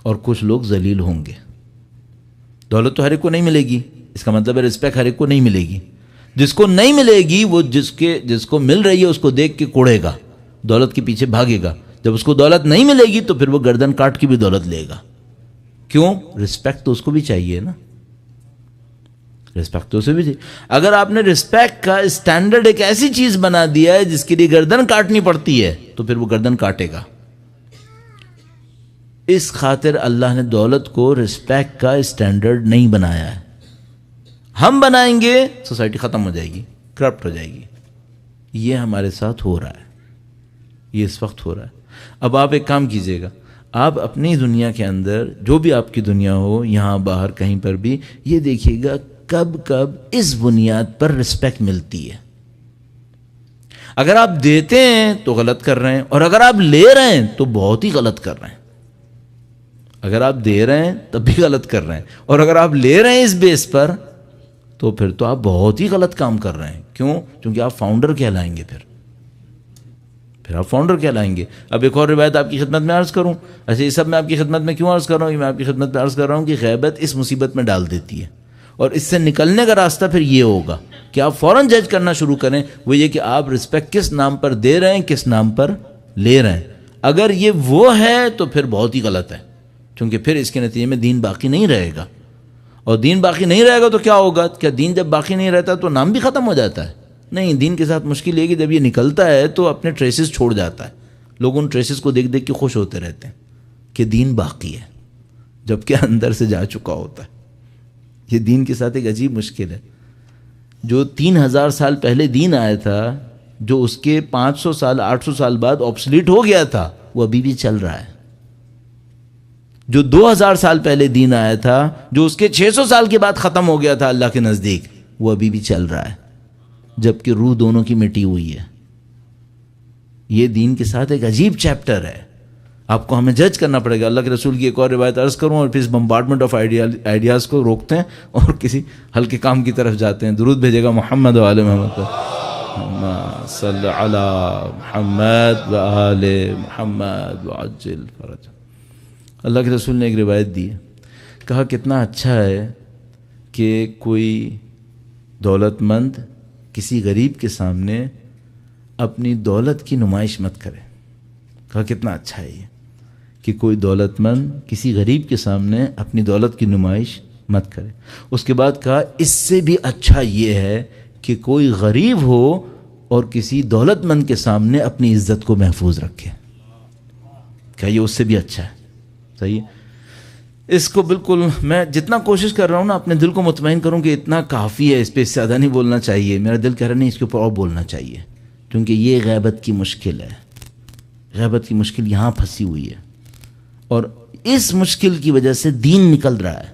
اور کچھ لوگ ذلیل ہوں گے. دولت تو ہر ایک کو نہیں ملے گی، اس کا مطلب ہے رسپیکٹ ہر ایک کو نہیں ملے گی. جس کو نہیں ملے گی وہ جس کو مل رہی ہے اس کو دیکھ کے کوڑے گا، دولت کے پیچھے بھاگے گا. جب اس کو دولت نہیں ملے گی تو پھر وہ گردن کاٹ کے بھی دولت لے گا. کیوں؟ رسپیکٹ تو اس کو بھی چاہیے نا. رسپیکٹ تو اسے بھی چاہیے. اگر آپ نے رسپیکٹ کا اسٹینڈرڈ ایک ایسی چیز بنا دیا ہے جس کے لیے گردن کاٹنی پڑتی ہے تو پھر وہ گردن کاٹے گا. اس خاطر اللہ نے دولت کو رسپیکٹ کا اسٹینڈرڈ نہیں بنایا ہے. ہم بنائیں گے سوسائٹی ختم ہو جائے گی، کرپٹ ہو جائے گی. یہ ہمارے ساتھ ہو رہا ہے، یہ اس وقت ہو رہا ہے. اب آپ ایک کام کیجئے گا، آپ اپنی دنیا کے اندر جو بھی آپ کی دنیا ہو، یہاں باہر کہیں پر بھی، یہ دیکھیے گا کب کب اس بنیاد پر رسپیکٹ ملتی ہے. اگر آپ دیتے ہیں تو غلط کر رہے ہیں، اور اگر آپ لے رہے ہیں تو بہت ہی غلط کر رہے ہیں. اگر آپ دے رہے ہیں تب بھی غلط کر رہے ہیں، اور اگر آپ لے رہے ہیں اس بیس پر تو پھر تو آپ بہت ہی غلط کام کر رہے ہیں. کیوں؟ کیونکہ آپ فاؤنڈر کہلائیں گے. پھر آپ فاؤنڈر کہلائیں گے. اب ایک اور روایت آپ کی خدمت میں عرض کروں. اچھا، یہ سب میں آپ کی خدمت میں کیوں عرض کر رہا ہوں؟ یہ میں آپ کی خدمت میں عرض کر رہا ہوں کہ غیبت اس مصیبت میں ڈال دیتی ہے، اور اس سے نکلنے کا راستہ پھر یہ ہوگا کہ آپ فوراً جج کرنا شروع کریں. وہ یہ کہ آپ رسپیکٹ کس نام پر دے رہے ہیں، کس نام پر لے رہے ہیں. اگر یہ وہ ہے تو پھر بہت ہی غلط ہے، کیونکہ پھر اس کے نتیجے میں دین باقی نہیں رہے گا. اور دین باقی نہیں رہے گا تو کیا ہوگا؟ کیا دین جب باقی نہیں رہتا تو نام بھی ختم ہو جاتا ہے؟ نہیں، دین کے ساتھ مشکل یہ کہ جب یہ نکلتا ہے تو اپنے ٹریسز چھوڑ جاتا ہے. لوگ ان ٹریسز کو دیکھ دیکھ کے خوش ہوتے رہتے ہیں کہ دین باقی ہے، جبکہ اندر سے جا چکا ہوتا ہے. یہ دین کے ساتھ ایک عجیب مشکل ہے. جو 3000 سال پہلے دین آیا تھا، جو اس کے 500 سال 800 سال بعد آبسلیٹ ہو گیا تھا، وہ ابھی بھی چل رہا ہے. جو 2000 سال پہلے دین آیا تھا، جو اس کے 600 سال کے بعد ختم ہو گیا تھا اللہ کے نزدیک، وہ ابھی بھی چل رہا ہے، جبکہ روح دونوں کی مٹی ہوئی ہے. یہ دین کے ساتھ ایک عجیب چیپٹر ہے. آپ کو ہمیں جج کرنا پڑے گا. اللہ کے رسول کی ایک اور روایت عرض کروں اور پھر اس بمبارڈمنٹ آف آئیڈیاز کو روکتے ہیں اور کسی ہلکے کام کی طرف جاتے ہیں. درود بھیجے گا محمد و آل محمد، صلی علی محمد و آل محمد وعجل فرج. اللہ کے رسول نے ایک روایت دی ہے، کہا کتنا اچھا ہے کہ کوئی دولت مند کسی غریب کے سامنے اپنی دولت کی نمائش مت کرے. کہا کتنا اچھا ہے یہ کہ کوئی دولت مند کسی غریب کے سامنے اپنی دولت کی نمائش مت کرے. اس کے بعد کہا اس سے بھی اچھا یہ ہے کہ کوئی غریب ہو اور کسی دولت مند کے سامنے اپنی عزت کو محفوظ رکھے. کہا یہ اس سے بھی اچھا ہے. صحیح. اس کو بالکل میں جتنا کوشش کر رہا ہوں نا اپنے دل کو مطمئن کروں کہ اتنا کافی ہے، اس پہ زیادہ نہیں بولنا چاہیے. میرا دل کہہ رہا نہیں، اس کے اوپر اور بولنا چاہیے، کیونکہ یہ غیبت کی مشکل ہے. غیبت کی مشکل یہاں پھنسی ہوئی ہے، اور اس مشکل کی وجہ سے دین نکل رہا ہے،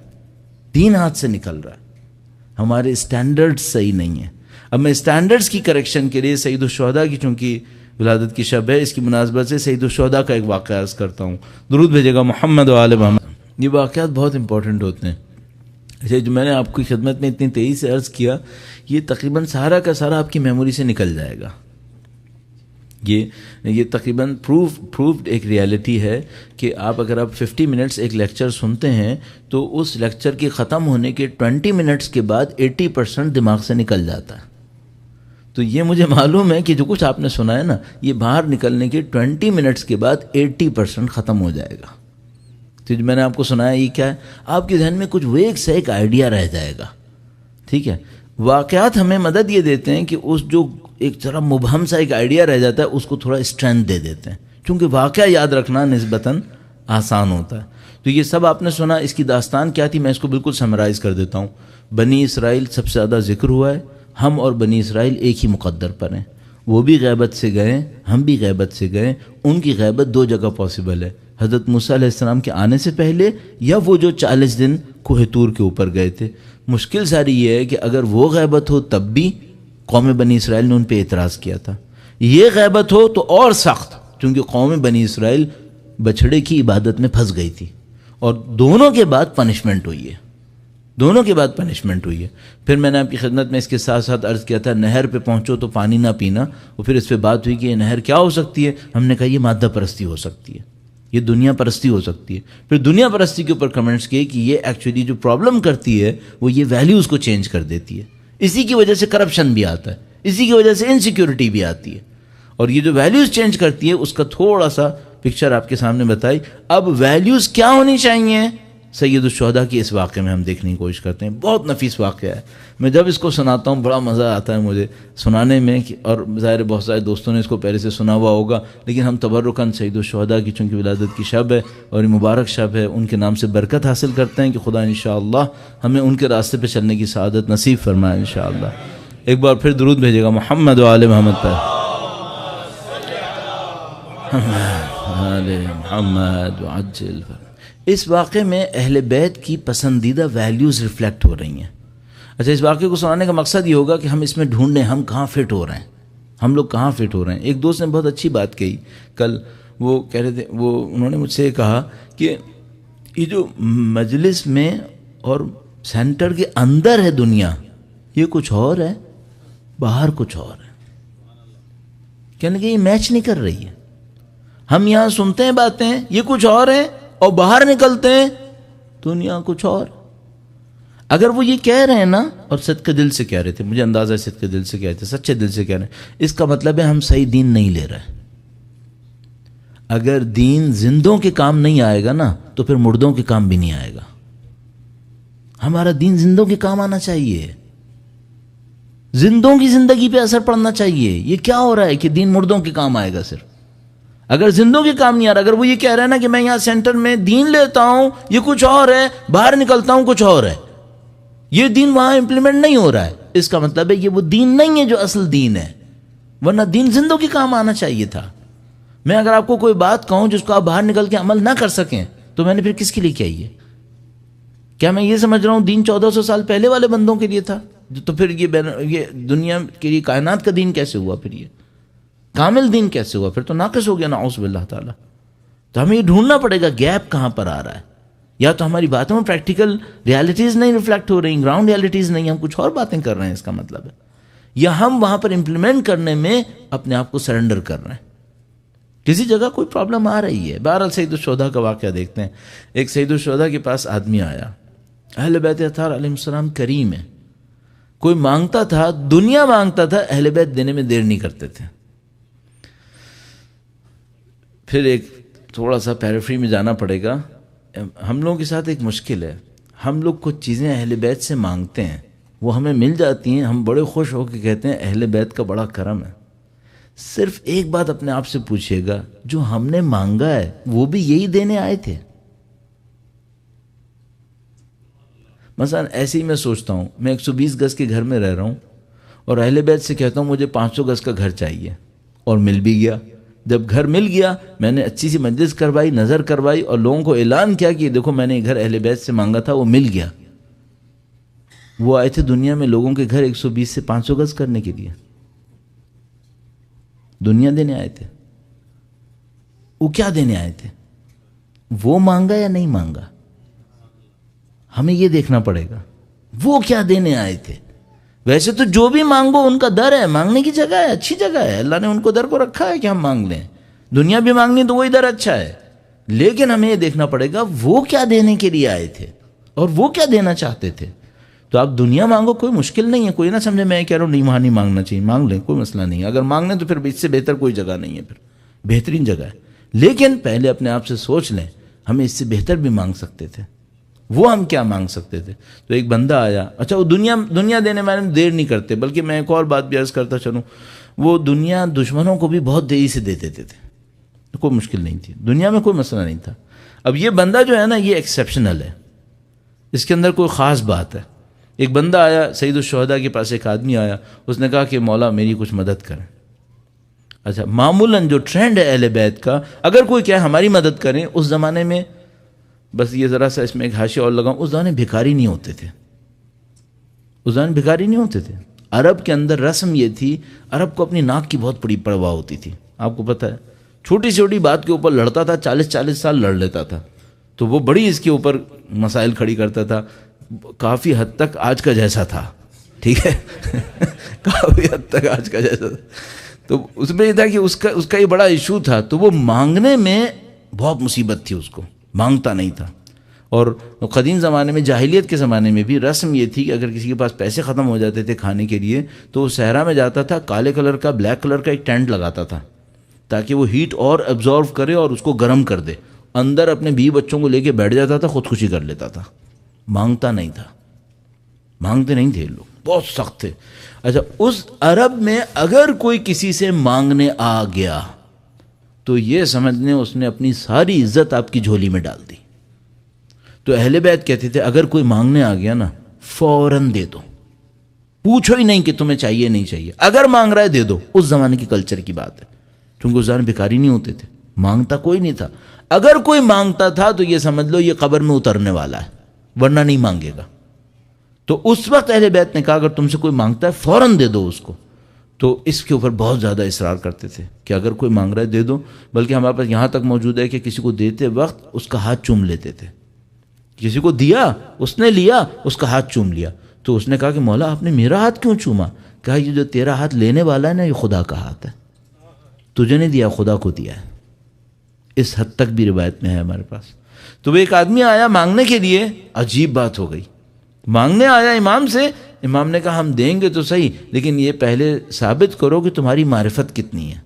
دین ہاتھ سے نکل رہا ہے. ہمارے اسٹینڈرڈز صحیح نہیں ہیں. اب میں اسٹینڈرڈز کی کریکشن کے لیے سید الشہداء کی چونکہ ولادت کی شب ہے، اس کی مناسبت سے سید الشہداء کا ایک واقعہ عرض کرتا ہوں. درود بھیجے گا محمد و آل محمد. یہ واقعات بہت امپورٹنٹ ہوتے ہیں. اچھا، جو میں نے آپ کی خدمت میں اتنی تیزی سے عرض کیا، یہ تقریباً سارا کا سارا آپ کی میموری سے نکل جائے گا. یہ تقریباً پروفڈ ایک ریالٹی ہے کہ آپ اگر آپ 50 منٹس ایک لیکچر سنتے ہیں تو اس لیکچر کے ختم ہونے کے 20 منٹس کے بعد 80% دماغ سے نکل جاتا ہے. تو یہ مجھے معلوم ہے کہ جو کچھ آپ نے سنا ہے نا، یہ باہر نکلنے کے 20 منٹس کے بعد 80% ختم ہو جائے گا. تو جو میں نے آپ کو سنایا یہ کیا ہے؟ آپ کے ذہن میں کچھ ویگ سے ایک آئیڈیا رہ جائے گا. ٹھیک ہے. واقعات ہمیں مدد یہ دیتے ہیں کہ اس جو ایک ذرا مبہم سا ایک آئیڈیا رہ جاتا ہے اس کو تھوڑا اسٹرینتھ دے دیتے ہیں، کیونکہ واقعہ یاد رکھنا نسبتاً آسان ہوتا ہے. تو یہ سب آپ نے سنا. اس کی داستان کیا تھی میں اس کو بالکل سمرائز کر دیتا ہوں. بنی اسرائیل سب سے زیادہ ذکر ہوا ہے. ہم اور بنی اسرائیل ایک ہی مقدر پر ہیں. وہ بھی غیبت سے گئے، ہم بھی غیبت سے گئے. ان کی غیبت دو جگہ پاسبل ہے، حضرت موسیٰ علیہ السلام کے آنے سے پہلے، یا وہ جو 40 دن کوہ طور کے اوپر گئے تھے. مشکل ساری یہ ہے کہ اگر وہ غیبت ہو تب بھی قوم بنی اسرائیل نے ان پہ اعتراض کیا تھا. یہ غیبت ہو تو اور سخت، کیونکہ قوم بنی اسرائیل بچھڑے کی عبادت میں پھنس گئی تھی، اور دونوں کے بعد پنشمنٹ ہوئی ہے. دونوں کے بعد پنشمنٹ ہوئی ہے. پھر میں نے آپ کی خدمت میں اس کے ساتھ ساتھ عرض کیا تھا نہر پہ پہنچو تو پانی نہ پینا. اور پھر اس پہ بات ہوئی کہ یہ نہر کیا ہو سکتی ہے. ہم نے کہا یہ مادہ پرستی ہو سکتی ہے، یہ دنیا پرستی ہو سکتی ہے. پھر دنیا پرستی کے اوپر کمنٹس کیے کہ یہ ایکچولی جو پرابلم کرتی ہے وہ یہ ویلیوز کو چینج کر دیتی ہے. اسی کی وجہ سے کرپشن بھی آتا ہے، اسی کی وجہ سے انسیکیورٹی بھی آتی ہے. اور یہ جو ویلیوز چینج کرتی ہے اس کا تھوڑا سا پکچر آپ کے سامنے بتائی. اب ویلیوز کیا ہونی چاہیے سید الشہداء کی اس واقعے میں ہم دیکھنے کی کوشش کرتے ہیں. بہت نفیس واقعہ ہے. میں جب اس کو سناتا ہوں بڑا مزہ آتا ہے مجھے سنانے میں، اور ظاہر بہت سارے دوستوں نے اس کو پہلے سے سنا ہوا ہوگا، لیکن ہم تبرکاً سید الشہداء کی چونکہ ولادت کی شب ہے اور یہ مبارک شب ہے، ان کے نام سے برکت حاصل کرتے ہیں کہ خدا انشاءاللہ ہمیں ان کے راستے پہ چلنے کی سعادت نصیب فرمائے انشاءاللہ. ایک بار پھر درود بھیجے گا محمد و آل محمد پر. محمد وعجل. اس واقعے میں اہل بیت کی پسندیدہ ویلیوز ریفلیکٹ ہو رہی ہیں. اچھا، اس واقعے کو سنانے کا مقصد یہ ہوگا کہ ہم اس میں ڈھونڈیں ہم کہاں فٹ ہو رہے ہیں. ہم لوگ کہاں فٹ ہو رہے ہیں. ایک دوست نے بہت اچھی بات کہی کل، وہ کہہ رہے تھے، انہوں نے مجھ سے کہا کہ یہ جو مجلس میں اور سینٹر کے اندر ہے دنیا، یہ کچھ اور ہے، باہر کچھ اور ہے. کہنے کہ یہ میچ نہیں کر رہی ہے. ہم یہاں سنتے ہیں باتیں، یہ کچھ اور ہے، اور باہر نکلتے ہیں دنیا کچھ اور. اگر وہ یہ کہہ رہے ہیں نا، اور صدقے دل سے کہہ رہے تھے، مجھے اندازہ ہے صدقے دل سے کہہ رہے تھے، سچے دل سے کہہ رہے ہیں، اس کا مطلب ہے ہم صحیح دین نہیں لے رہے. اگر دین زندوں کے کام نہیں آئے گا نا تو پھر مردوں کے کام بھی نہیں آئے گا. ہمارا دین زندوں کے کام آنا چاہیے، زندوں کی زندگی پہ اثر پڑنا چاہیے. یہ کیا ہو رہا ہے کہ دین مردوں کے کام آئے گا صرف؟ اگر زندوں کے کام نہیں آ رہا، اگر وہ یہ کہہ رہا ہے نا کہ میں یہاں سینٹر میں دین لیتا ہوں، یہ کچھ اور ہے، باہر نکلتا ہوں کچھ اور ہے، یہ دین وہاں امپلیمنٹ نہیں ہو رہا ہے، اس کا مطلب ہے یہ وہ دین نہیں ہے جو اصل دین ہے. ورنہ دین زندوں کے کام آنا چاہیے تھا. میں اگر آپ کو کوئی بات کہوں جس کو آپ باہر نکل کے عمل نہ کر سکیں تو میں نے پھر کس کے لیے کیا یہ؟ کیا میں یہ سمجھ رہا ہوں دین 1400 سال پہلے والے بندوں کے لیے تھا؟ تو پھر یہ دنیا کے لیے کائنات کا دین کیسے ہوا؟ پھر یہ کامل دین کیسے ہوا؟ پھر تو ناقص ہو گیا نعوذ باللہ تعالیٰ. تو ہمیں یہ ڈھونڈنا پڑے گا گیپ کہاں پر آ رہا ہے. یا تو ہماری باتوں میں پریکٹیکل ریالٹیز نہیں ریفلیکٹ ہو رہی، گراؤنڈ ریالٹیز نہیں، ہم کچھ اور باتیں کر رہے ہیں، اس کا مطلب ہے. یا ہم وہاں پر امپلیمنٹ کرنے میں اپنے آپ کو سرنڈر کر رہے ہیں. کسی جگہ کوئی پرابلم آ رہی ہے. بہرحال سید الشہداء کا واقعہ دیکھتے ہیں. ایک سید الشہداء کے پاس آدمی آیا، اہل بیت اطہار علیہ السلام کریم ہے، کوئی مانگتا تھا، دنیا مانگتا تھا، اہل بیت دینے میں دیر نہیں کرتے تھے. پھر ایک تھوڑا سا پیرافری میں جانا پڑے گا. ہم لوگوں کے ساتھ ایک مشکل ہے، ہم لوگ کچھ چیزیں اہل بیت سے مانگتے ہیں، وہ ہمیں مل جاتی ہیں، ہم بڑے خوش ہو کے کہتے ہیں اہل بیت کا بڑا کرم ہے. صرف ایک بات اپنے آپ سے پوچھئے گا، جو ہم نے مانگا ہے وہ بھی یہی دینے آئے تھے؟ مثلا ایسے ہی میں سوچتا ہوں، میں 120 گز کے گھر میں رہ رہا ہوں اور اہل بیت سے کہتا ہوں مجھے 500 گز کا گھر چاہیے، اور مل بھی گیا. جب گھر مل گیا، میں نے اچھی سی مجلس کروائی، نظر کروائی، اور لوگوں کو اعلان کیا کہ دیکھو میں نے گھر اہل بیت سے مانگا تھا، وہ مل گیا. وہ آئے تھے دنیا میں لوگوں کے گھر 120 سے 500 گز کرنے کے لیے، دنیا دینے آئے تھے. وہ کیا دینے آئے تھے؟ وہ مانگا یا نہیں مانگا؟ ہمیں یہ دیکھنا پڑے گا وہ کیا دینے آئے تھے. ویسے تو جو بھی مانگو ان کا در ہے، مانگنے کی جگہ ہے، اچھی جگہ ہے، اللہ نے ان کو در کو رکھا ہے کہ ہم مانگ لیں. دنیا بھی مانگنی تو وہی در اچھا ہے، لیکن ہمیں یہ دیکھنا پڑے گا وہ کیا دینے کے لیے آئے تھے اور وہ کیا دینا چاہتے تھے. تو آپ دنیا مانگو، کوئی مشکل نہیں ہے. کوئی نہ سمجھے میں کہہ رہا ہوں نہیں وہاں نہیں مانگنا چاہیے، مانگ لیں، کوئی مسئلہ نہیں ہے. اگر مانگ لیں تو پھر اس سے بہتر کوئی جگہ نہیں ہے، پھر بہترین جگہ ہے. لیکن پہلے اپنے آپ سے سوچ لیں ہمیں اس سے بہتر بھی مانگ سکتے تھے، وہ ہم کیا مانگ سکتے تھے. تو ایک بندہ آیا، اچھا وہ دنیا دینے میں دیر نہیں کرتے، بلکہ میں ایک اور بات بھی عرض کرتا چلوں، وہ دنیا دشمنوں کو بھی بہت دیری سے دے دیتے تھے، کوئی مشکل نہیں تھی، دنیا میں کوئی مسئلہ نہیں تھا. اب یہ بندہ جو ہے نا یہ ایکسیپشنل ہے، اس کے اندر کوئی خاص بات ہے. ایک بندہ آیا سید الشہداء کے پاس، ایک آدمی آیا، اس نے کہا کہ مولا میری کچھ مدد کریں. اچھا معمولاً جو ٹرینڈ ہے اہل بیت کا، اگر کوئی کہے ہماری مدد کریں، اس زمانے میں، بس یہ ذرا سا اس میں ایک حاشیہ اور لگاؤں، اس زمانے بھکاری نہیں ہوتے تھے، اس زمانے بھکاری نہیں ہوتے تھے. عرب کے اندر رسم یہ تھی، عرب کو اپنی ناک کی بہت بڑی پرواہ ہوتی تھی. آپ کو پتہ ہے چھوٹی چھوٹی بات کے اوپر لڑتا تھا، 40 سال لڑ لیتا تھا، تو وہ بڑی اس کے اوپر مسائل کھڑی کرتا تھا. کافی حد تک آج کا جیسا تھا، ٹھیک ہے کافی حد تک آج کا جیسا تھا. تو اس میں یہ تھا کہ اس کا یہ بڑا ایشو تھا، تو وہ مانگنے میں بہت مصیبت تھی، اس کو مانگتا نہیں تھا. اور قدیم زمانے میں، جاہلیت کے زمانے میں بھی رسم یہ تھی کہ اگر کسی کے پاس پیسے ختم ہو جاتے تھے کھانے کے لیے تو وہ صحرا میں جاتا تھا، کالے کلر کا، بلیک کلر کا ایک ٹینٹ لگاتا تھا تاکہ وہ ہیٹ اور ایبزارو کرے اور اس کو گرم کر دے. اندر اپنے بیوی بچوں کو لے کے بیٹھ جاتا تھا، خودکشی کر لیتا تھا. مانگتا نہیں تھا، مانگتے نہیں تھے لوگ، بہت سخت تھے. اچھا اس عرب میں اگر کوئی کسی سے مانگنے آ گیا تو یہ سمجھنے اس نے اپنی ساری عزت آپ کی جھولی میں ڈال دی. تو اہل بیت کہتے تھے اگر کوئی مانگنے آ گیا نا فوراً دے دو، پوچھو ہی نہیں کہ تمہیں چاہیے نہیں چاہیے، اگر مانگ رہا ہے دے دو. اس زمانے کی کلچر کی بات ہے، کیونکہ اس زمانے بھکاری نہیں ہوتے تھے، مانگتا کوئی نہیں تھا. اگر کوئی مانگتا تھا تو یہ سمجھ لو یہ قبر میں اترنے والا ہے، ورنہ نہیں مانگے گا. تو اس وقت اہل بیت نے کہا اگر تم سے کوئی مانگتا ہے فوراً دے دو اس کو، تو اس کے اوپر بہت زیادہ اصرار کرتے تھے کہ اگر کوئی مانگ رہا ہے دے دو، بلکہ ہمارے پاس یہاں تک موجود ہے کہ کسی کو دیتے وقت اس کا ہاتھ چوم لیتے تھے. کسی کو دیا، اس نے لیا، اس کا ہاتھ چوم لیا. تو اس نے کہا کہ مولا آپ نے میرا ہاتھ کیوں چوما؟ کہا یہ جو تیرا ہاتھ لینے والا ہے نا، یہ خدا کا ہاتھ ہے، تجھے نہیں دیا، خدا کو دیا ہے. اس حد تک بھی روایت میں ہے ہمارے پاس. تو وہ ایک آدمی آیا مانگنے کے لیے، عجیب بات ہو گئی. مانگنے آیا امام سے، امام نے کہا ہم دیں گے تو صحیح، لیکن یہ پہلے ثابت کرو کہ تمہاری معرفت کتنی ہے.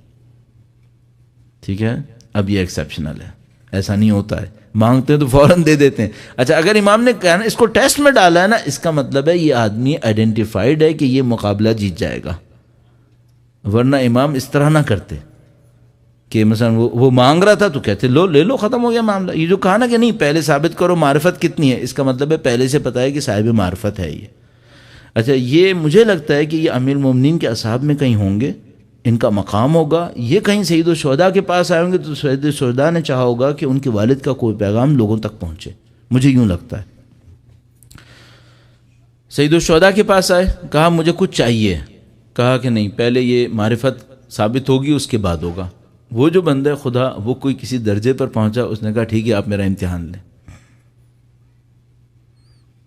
ٹھیک ہے، اب یہ ایکسیپشنل ہے، ایسا نہیں ہوتا ہے، مانگتے ہیں تو فوراً دے دیتے ہیں. اچھا اگر امام نے کہا نا اس کو ٹیسٹ میں ڈالا ہے نا، اس کا مطلب ہے یہ آدمی آئیڈینٹیفائڈ ہے کہ یہ مقابلہ جیت جائے گا، ورنہ امام اس طرح نہ کرتے کہ مثلا وہ مانگ رہا تھا تو کہتے لو لے لو، ختم ہو گیا معاملہ. یہ جو کہا نا کہ نہیں پہلے ثابت کرو معرفت کتنی ہے، اس کا مطلب ہے پہلے سے پتہ ہے کہ صاحب معرفت ہے یہ. اچھا یہ مجھے لگتا ہے کہ یہ امیر المومنین کے اصحاب میں کہیں ہوں گے، ان کا مقام ہوگا. یہ کہیں سید الشہداء کے پاس آئے ہوں گے تو سید الشہداء نے چاہا ہوگا کہ ان کے والد کا کوئی پیغام لوگوں تک پہنچے، مجھے یوں لگتا ہے. سید الشہداء کے پاس آئے، کہا مجھے کچھ چاہیے، کہا کہ نہیں پہلے یہ معرفت ثابت ہوگی اس کے بعد ہوگا. وہ جو بندہ خدا وہ کوئی کسی درجے پر پہنچا، اس نے کہا ٹھیک ہے آپ میرا امتحان لیں.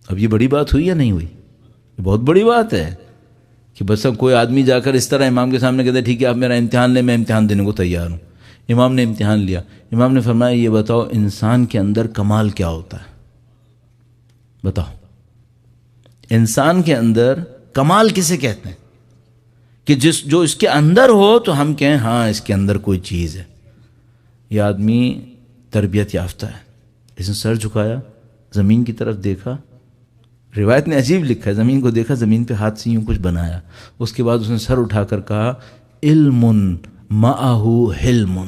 اب یہ بڑی بات ہوئی یا نہیں ہوئی؟ یہ بہت بڑی بات ہے کہ بس اب کوئی آدمی جا کر اس طرح امام کے سامنے کہتا ہے ٹھیک ہے آپ میرا امتحان لیں، میں امتحان دینے کو تیار ہوں. امام نے امتحان لیا. امام نے فرمایا یہ بتاؤ انسان کے اندر کمال کیا ہوتا ہے؟ بتاؤ انسان کے اندر کمال کسے کہتے ہیں؟ کہ جو اس کے اندر ہو تو ہم کہیں ہاں اس کے اندر کوئی چیز ہے. یہ آدمی تربیت یافتہ ہے. اس نے سر جھکایا، زمین کی طرف دیکھا. روایت نے عجیب لکھا ہے، زمین کو دیکھا، زمین پہ ہاتھ سے یوں کچھ بنایا. اس کے بعد اس نے سر اٹھا کر کہا علم معہ حلم.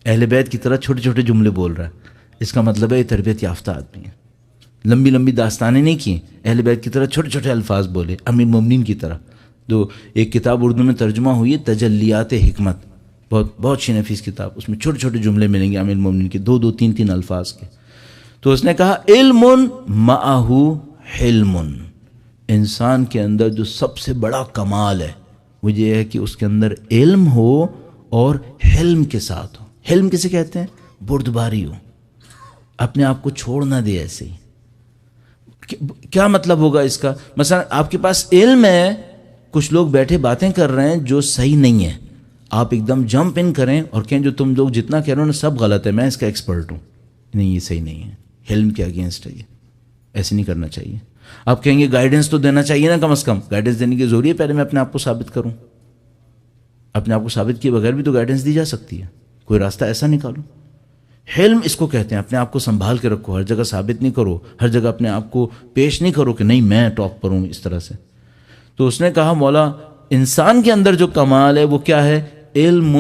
اہل بیت کی طرح چھوٹے چھوٹے جملے بول رہا ہے. اس کا مطلب ہے یہ تربیت یافتہ آدمی ہے. لمبی لمبی داستانیں نہیں کی، اہل بیت کی طرح چھوٹے چھوٹے الفاظ بولے، امیر المومنین کی طرح. جو ایک کتاب اردو میں ترجمہ ہوئی ہے تجلیات حکمت، بہت اچھی نفیس کتاب، اس میں چھوٹے چھوٹے جملے ملیں گے امیر المومنین کے، دو تین الفاظ کے. تو اس نے کہا علم معہ حلم. انسان کے اندر جو سب سے بڑا کمال ہے وہ یہ ہے کہ اس کے اندر علم ہو اور حلم کے ساتھ ہو. حلم کسے کہتے ہیں؟ بردباری ہو، اپنے آپ کو چھوڑ نہ دے ایسے ہی. کیا مطلب ہوگا اس کا؟ مثلا آپ کے پاس علم ہے، کچھ لوگ بیٹھے باتیں کر رہے ہیں جو صحیح نہیں ہے، آپ ایک دم جمپ ان کریں اور کہیں جو تم لوگ جتنا کہہ رہے ہو نا سب غلط ہے، میں اس کا ایکسپرٹ ہوں. نہیں یہ صحیح نہیں ہے، علم کے اگینسٹ ہے، یہ ایسے نہیں کرنا چاہیے. آپ کہیں گے گائیڈنس تو دینا چاہیے نا، کم از کم گائیڈنس دینے کی ضروری ہے، پہلے میں اپنے آپ کو ثابت کروں. اپنے آپ کو ثابت کیے بغیر بھی تو گائیڈنس دی جا سکتی ہے، کوئی راستہ ایسا نکالو. حلم اس کو کہتے ہیں اپنے آپ کو سنبھال کے رکھو، ہر جگہ ثابت نہیں کرو، ہر جگہ اپنے آپ کو پیش نہیں کرو کہ نہیں میں ٹاپ پر ہوں اس طرح سے. تو اس نے کہا مولا انسان کے اندر جو کمال ہے وہ کیا ہے؟ علم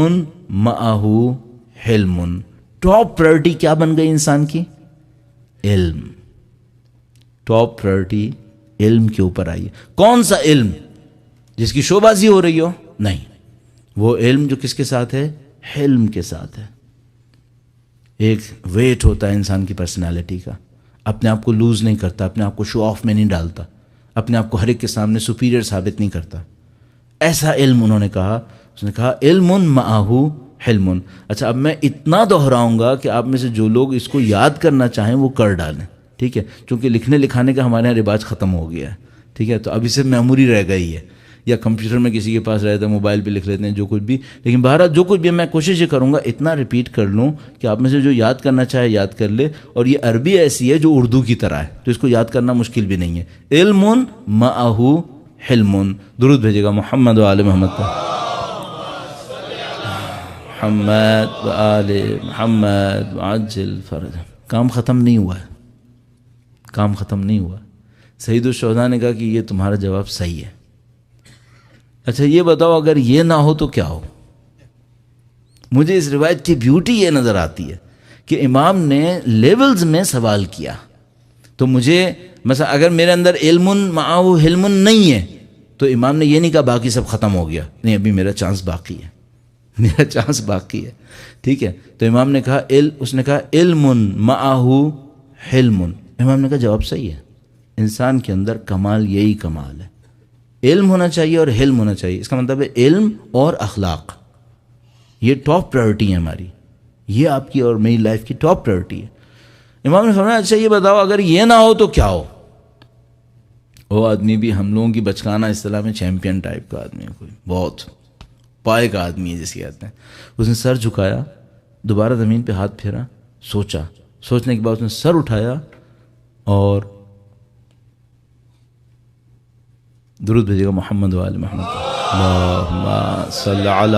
معہ حلم. ٹاپ پرائرٹی کیا بن گئی انسان کی؟ علم. ٹاپ پرائرٹی علم کے اوپر آئی. کون سا علم؟ جس کی شو بازی ہو رہی ہو؟ نہیں، وہ علم جو کس کے ساتھ ہے؟ حلم کے ساتھ ہے. ایک ویٹ ہوتا ہے انسان کی پرسنالٹی کا، اپنے آپ کو لوز نہیں کرتا، اپنے آپ کو شو آف میں نہیں ڈالتا، اپنے آپ کو ہر ایک کے سامنے سپیریئر ثابت نہیں کرتا. ایسا علم انہوں نے کہا. اس نے کہا علم معہ حلم. اچھا اب میں اتنا دہراؤں گا کہ آپ میں سے جو لوگ اس کو یاد کرنا چاہیں وہ کر ڈالیں. ٹھیک ہے، چونکہ لکھنے لکھانے کا ہمارے یہاں رواج ختم ہو گیا ہے. ٹھیک ہے، تو اب اسے میموری رہ گئی ہے، یا کمپیوٹر میں کسی کے پاس رہتا ہے، موبائل پہ لکھ لیتے ہیں جو کچھ بھی. لیکن بہرحال جو کچھ بھی میں کوشش یہ کروں گا اتنا ریپیٹ کر لوں کہ آپ میں سے جو یاد کرنا چاہے یاد کر لے. اور یہ عربی ایسی ہے جو اردو کی طرح ہے، تو اس کو یاد کرنا مشکل بھی نہیں ہے. علم معہ حلم. درود بھیجے گا محمد و آل محمد پر. محمد و آل محمد عجل فرج. کام ختم نہیں ہوا ہے، کام ختم نہیں ہوا. سید الشہداء نے کہا کہ یہ تمہارا جواب صحیح ہے. اچھا یہ بتاؤ اگر یہ نہ ہو تو کیا ہو؟ مجھے اس روایت کی بیوٹی یہ نظر آتی ہے کہ امام نے لیولز میں سوال کیا. تو مجھے مثلا اگر میرے اندر علم معہ حلم نہیں ہے تو امام نے یہ نہیں کہا باقی سب ختم ہو گیا، نہیں ابھی میرا چانس باقی ہے، میرا چانس باقی ہے. ٹھیک ہے، تو امام نے کہا اس نے کہا علم معہ حلم. امام نے کہا جواب صحیح ہے، انسان کے اندر کمال یہی کمال ہے علم ہونا چاہیے اور حلم ہونا چاہیے. اس کا مطلب ہے علم اور اخلاق، یہ ٹاپ پرائرٹی ہے ہماری، یہ آپ کی اور میری لائف کی ٹاپ پرائرٹی ہے. امام نے فرمایا اچھا یہ بتاؤ اگر یہ نہ ہو تو کیا ہو؟ وہ آدمی بھی ہم لوگوں کی بچکانہ اصطلاح میں چیمپئن ٹائپ کا آدمی ہے، کوئی بہت پائے کا آدمی ہے جسے کہتے ہیں. اس نے سر جھکایا، دوبارہ زمین پہ ہاتھ پھیرا، سوچا، سوچنے کے بعد اس نے سر اٹھایا اور درود بھیجے گا محمد وآل محمد، اللہم صلی علی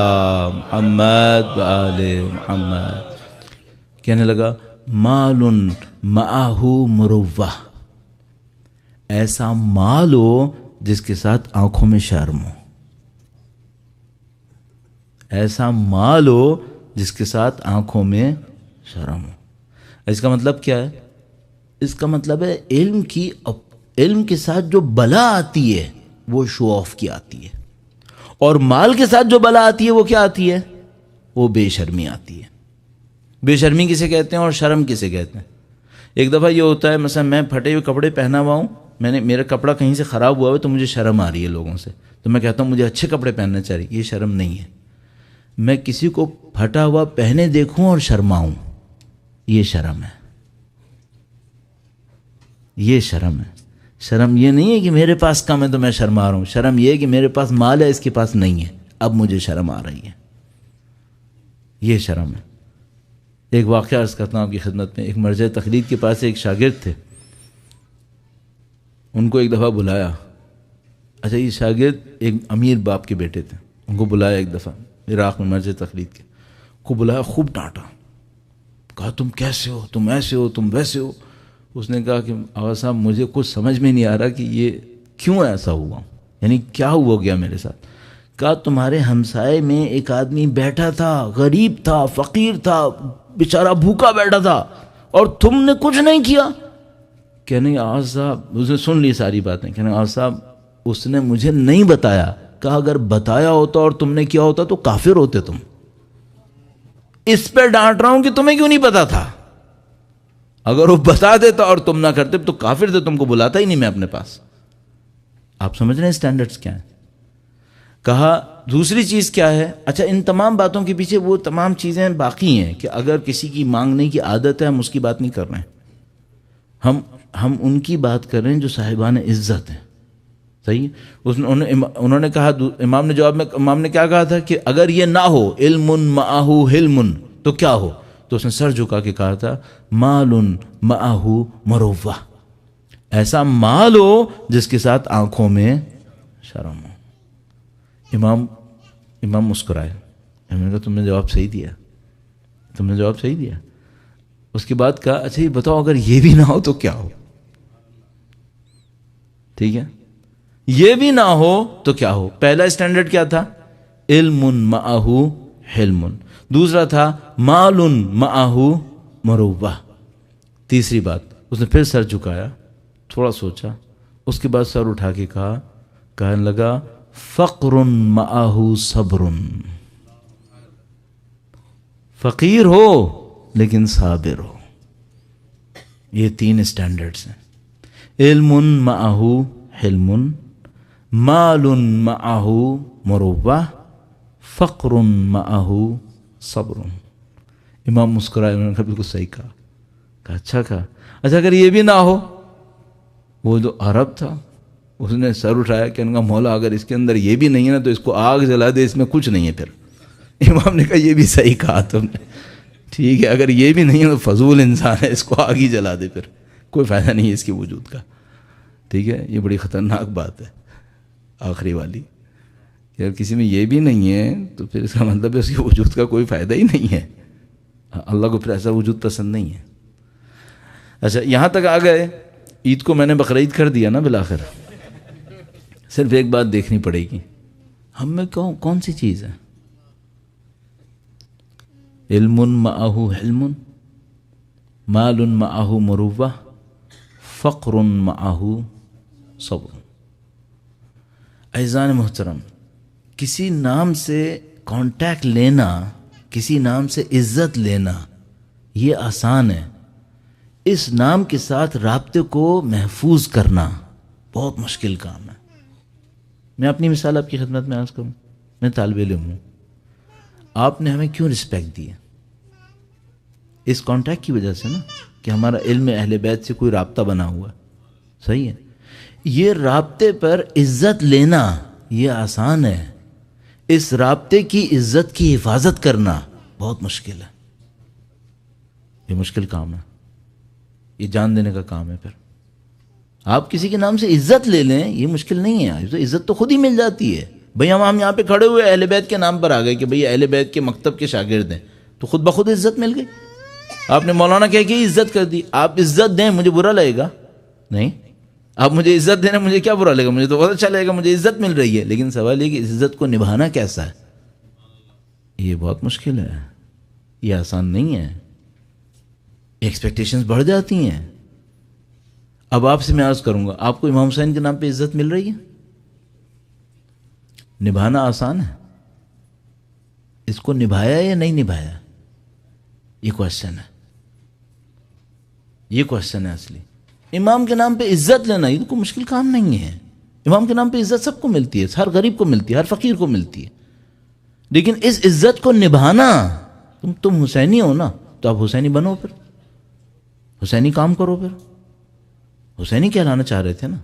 محمد وآل محمد. کہنے لگا مال معہ مروہ، ایسا مال ہو جس کے ساتھ آنکھوں میں شرم ہو، ایسا مال ہو جس کے ساتھ آنکھوں میں شرم ہو. اس کا مطلب کیا ہے؟ اس کا مطلب ہے علم کے ساتھ جو بلا آتی ہے وہ شو آف کی آتی ہے، اور مال کے ساتھ جو بلا آتی ہے وہ کیا آتی ہے؟ وہ بے شرمی آتی ہے. بے شرمی کسے کہتے ہیں اور شرم کسے کہتے ہیں؟ ایک دفعہ یہ ہوتا ہے مثلا میں پھٹے ہوئے کپڑے پہنا ہوا ہوں، میرا کپڑا کہیں سے خراب ہوا ہے تو مجھے شرم آ رہی ہے لوگوں سے، تو میں کہتا ہوں مجھے اچھے کپڑے پہننا چاہیے. یہ شرم نہیں ہے. میں کسی کو پھٹا ہوا پہنے دیکھوں اور شرماؤں، یہ شرم ہے. یہ شرم ہے. شرم یہ نہیں ہے کہ میرے پاس کم ہے تو میں شرما رہا ہوں، شرم یہ ہے کہ میرے پاس مال ہے اس کے پاس نہیں ہے، اب مجھے شرم آ رہی ہے. یہ شرم ہے. ایک واقعہ عرض کرتا ہوں آپ کی خدمت میں. ایک مرجع تقلید کے پاس ایک شاگرد تھے، ان کو ایک دفعہ بلایا. اچھا یہ شاگرد ایک امیر باپ کے بیٹے تھے، ان کو بلایا ایک دفعہ عراق میں مرجع تقلید کے کو بلایا، خوب ڈانٹا، کہا تم کیسے ہو، تم ایسے ہو، تم ویسے ہو. اس نے کہا کہ آغا صاحب مجھے کچھ سمجھ میں نہیں آ رہا کہ یہ کیوں ایسا ہوا، یعنی کیا ہوا گیا میرے ساتھ. کہا تمہارے ہمسائے میں ایک آدمی بیٹھا تھا، غریب تھا، فقیر تھا، بیچارہ بھوکا بیٹھا تھا اور تم نے کچھ نہیں کیا. کہنے آغا صاحب، اس نے سن لی ساری باتیں، کہنے آغا صاحب اس نے مجھے نہیں بتایا. کہا اگر بتایا ہوتا اور تم نے کیا ہوتا تو کافر ہوتے تم. اس پہ ڈانٹ رہا ہوں کہ تمہیں کیوں نہیں پتا تھا. اگر وہ بتا دیتا اور تم نہ کرتے تو کافر تھے، تم کو بلاتا ہی نہیں میں اپنے پاس. آپ سمجھ رہے ہیں اسٹینڈرڈز کیا ہیں. کہا دوسری چیز کیا ہے؟ اچھا ان تمام باتوں کے پیچھے وہ تمام چیزیں باقی ہیں کہ اگر کسی کی مانگنے کی عادت ہے ہم اس کی بات نہیں کر رہے ہیں، ہم ان کی بات کر رہے ہیں جو صاحبان عزت ہیں. صحیح. انہوں نے کہا، امام نے جواب میں، امام نے کیا کہا تھا کہ اگر یہ نہ ہو علم معہ حلم تو کیا ہو؟ تو اس نے سر جھکا کے کہا تھا مال معہ مروہ، ایسا مال ہو جس کے ساتھ آنکھوں میں شرم ہو. امام مسکرائے. میں نے کہا تم نے جواب صحیح دیا، تم نے جواب صحیح دیا. اس کے بعد کہا اچھا یہ بتاؤ اگر یہ بھی نہ ہو تو کیا ہو؟ ٹھیک ہے، یہ بھی نہ ہو تو کیا ہو؟ پہلا اسٹینڈرڈ کیا تھا؟ علم معہ حلم. دوسرا تھا مال معہ مروہ. تیسری بات، اس نے پھر سر جھکایا، تھوڑا سوچا، اس کے بعد سر اٹھا کے کہنے لگا فقر معہ صبر. فقیر ہو لیکن صابر ہو. یہ تین اسٹینڈرڈز ہیں. علم معہ حلم، مال معہ مروہ، فقر معہ صبر. امام مسکرائے، انہوں نے کہا بالکل صحیح کہا. اچھا اگر یہ بھی نہ ہو؟ وہ جو عرب تھا اس نے سر اٹھایا، کہنے کا مولا اگر اس کے اندر یہ بھی نہیں ہے نا تو اس کو آگ جلا دے، اس میں کچھ نہیں ہے. پھر امام نے کہا یہ بھی صحیح کہا تم نے، ٹھیک ہے اگر یہ بھی نہیں ہے تو فضول انسان ہے، اس کو آگ ہی جلا دے، پھر کوئی فائدہ نہیں ہے اس کے وجود کا. ٹھیک ہے، یہ بڑی خطرناک بات ہے آخری والی، کہ اگر کسی میں یہ بھی نہیں ہے تو پھر اس کا مطلب ہے اس کے وجود کا کوئی فائدہ ہی نہیں ہے. اللہ کو پھر ایسا وجود پسند نہیں ہے. اچھا یہاں تک آ گئے. عید کو میں نے بقرعید کر دیا نا بالآخر. صرف ایک بات دیکھنی پڑے گی، ہم میں کون سی چیز ہے؟ علم معہ حلم، مال معہ مروہ، فقر معہ صبر. عزیزان محترم، کسی نام سے کانٹیکٹ لینا، کسی نام سے عزت لینا یہ آسان ہے. اس نام کے ساتھ رابطے کو محفوظ کرنا بہت مشکل کام ہے. میں اپنی مثال آپ کی خدمت میں عرض کروں. میں طالب علم ہوں. آپ نے ہمیں کیوں رسپیکٹ دی ہے؟ اس کانٹیکٹ کی وجہ سے نا، کہ ہمارا علم اہل بیت سے کوئی رابطہ بنا ہوا. صحیح ہے. یہ رابطے پر عزت لینا یہ آسان ہے، اس رابطے کی عزت کی حفاظت کرنا بہت مشکل ہے. یہ مشکل کام ہے، یہ جان دینے کا کام ہے. پھر آپ کسی کے نام سے عزت لے لیں، یہ مشکل نہیں ہے. عزت تو خود ہی مل جاتی ہے. بھئی ہم یہاں پہ کھڑے ہوئے اہل بیت کے نام پر آ گئے کہ بھئی اہل بیت کے مکتب کے شاگرد ہیں، تو خود بخود عزت مل گئی. آپ نے مولانا کہہ کے عزت کر دی. آپ عزت دیں مجھے برا لگے گا؟ نہیں. آپ مجھے عزت دینا مجھے کیا برا لگے گا؟ مجھے تو بہت اچھا لگے گا، مجھے عزت مل رہی ہے. لیکن سوال یہ کہ اس عزت کو نبھانا کیسا ہے؟ یہ بہت مشکل ہے، یہ آسان نہیں ہے. ایکسپیکٹیشنز بڑھ جاتی ہیں. اب آپ سے میں عرض کروں گا، آپ کو امام حسین کے نام پہ عزت مل رہی ہے؟ نبھانا آسان ہے. اس کو نبھایا یا نہیں نبھایا، یہ کوشچن ہے. یہ کوشچن ہے اصلی. امام کے نام پہ عزت لینا یہ کوئی مشکل کام نہیں ہے. امام کے نام پہ عزت سب کو ملتی ہے، ہر غریب کو ملتی ہے، ہر فقیر کو ملتی ہے. لیکن اس عزت کو نبھانا، تم حسینی ہو نا، تو آپ حسینی بنو، پھر حسینی کام کرو. پھر حسینی کہلانا چاہ رہے تھے نا.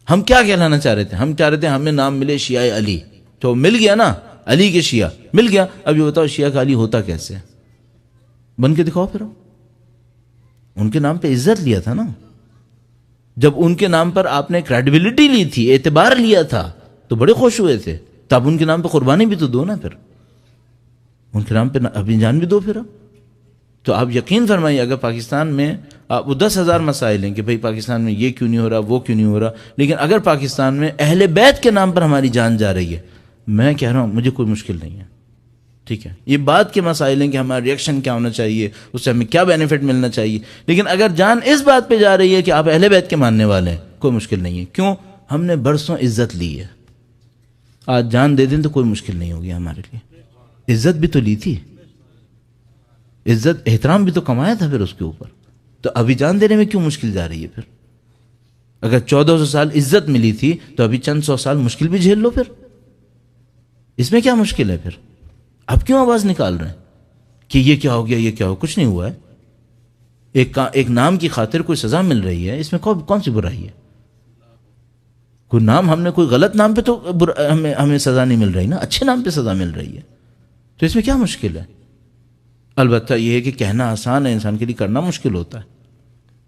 ہم کیا کہلانا چاہ رہے تھے؟ ہم چاہ رہے تھے ہمیں نام ملے شیعہ علی. تو مل گیا نا، علی کے شیعہ مل گیا. اب یہ بتاؤ شیعہ کا علی ہوتا کیسے؟ بن کے دکھاؤ. پھر ان کے نام پہ عزت لیا تھا نا. جب ان کے نام پر آپ نے کریڈیبلٹی لی تھی، اعتبار لیا تھا، تو بڑے خوش ہوئے تھے. تب ان کے نام پہ قربانی بھی تو دو نا. پھر ان کے نام پہ اپنی جان بھی دو. پھر تو آپ یقین فرمائیے، اگر پاکستان میں آپ 10,000 مسائل ہیں کہ بھئی پاکستان میں یہ کیوں نہیں ہو رہا، وہ کیوں نہیں ہو رہا، لیکن اگر پاکستان میں اہل بیت کے نام پر ہماری جان جا رہی ہے، میں کہہ رہا ہوں مجھے کوئی مشکل نہیں ہے. ٹھیک ہے، یہ بات کے مسائل ہیں کہ ہمارا ریئیکشن کیا ہونا چاہیے، اس سے ہمیں کیا بینیفٹ ملنا چاہیے. لیکن اگر جان اس بات پہ جا رہی ہے کہ آپ اہل بیت کے ماننے والے ہیں، کوئی مشکل نہیں ہے. کیوں؟ ہم نے برسوں عزت لی ہے. آج جان دے دیں تو کوئی مشکل نہیں ہوگی ہمارے لیے. عزت بھی تو لی تھی، عزت احترام بھی تو کمایا تھا پھر اس کے اوپر. تو ابھی جان دینے میں کیوں مشکل جا رہی ہے؟ پھر اگر 1400 سال عزت ملی تھی تو ابھی چند 100 سال مشکل بھی جھیل لو. پھر اس میں کیا مشکل ہے؟ پھر اب کیوں آواز نکال رہے ہیں کہ یہ کیا ہو گیا، یہ کیا ہو؟ کچھ نہیں ہوا ہے. ایک نام کی خاطر کوئی سزا مل رہی ہے، اس میں کون سی برائی ہے؟ کوئی نام، ہم نے کوئی غلط نام پہ تو ہمیں سزا نہیں مل رہی نا، اچھے نام پہ سزا مل رہی ہے. تو اس میں کیا مشکل ہے؟ البتہ یہ ہے کہ کہنا آسان ہے، انسان کے لیے کرنا مشکل ہوتا ہے.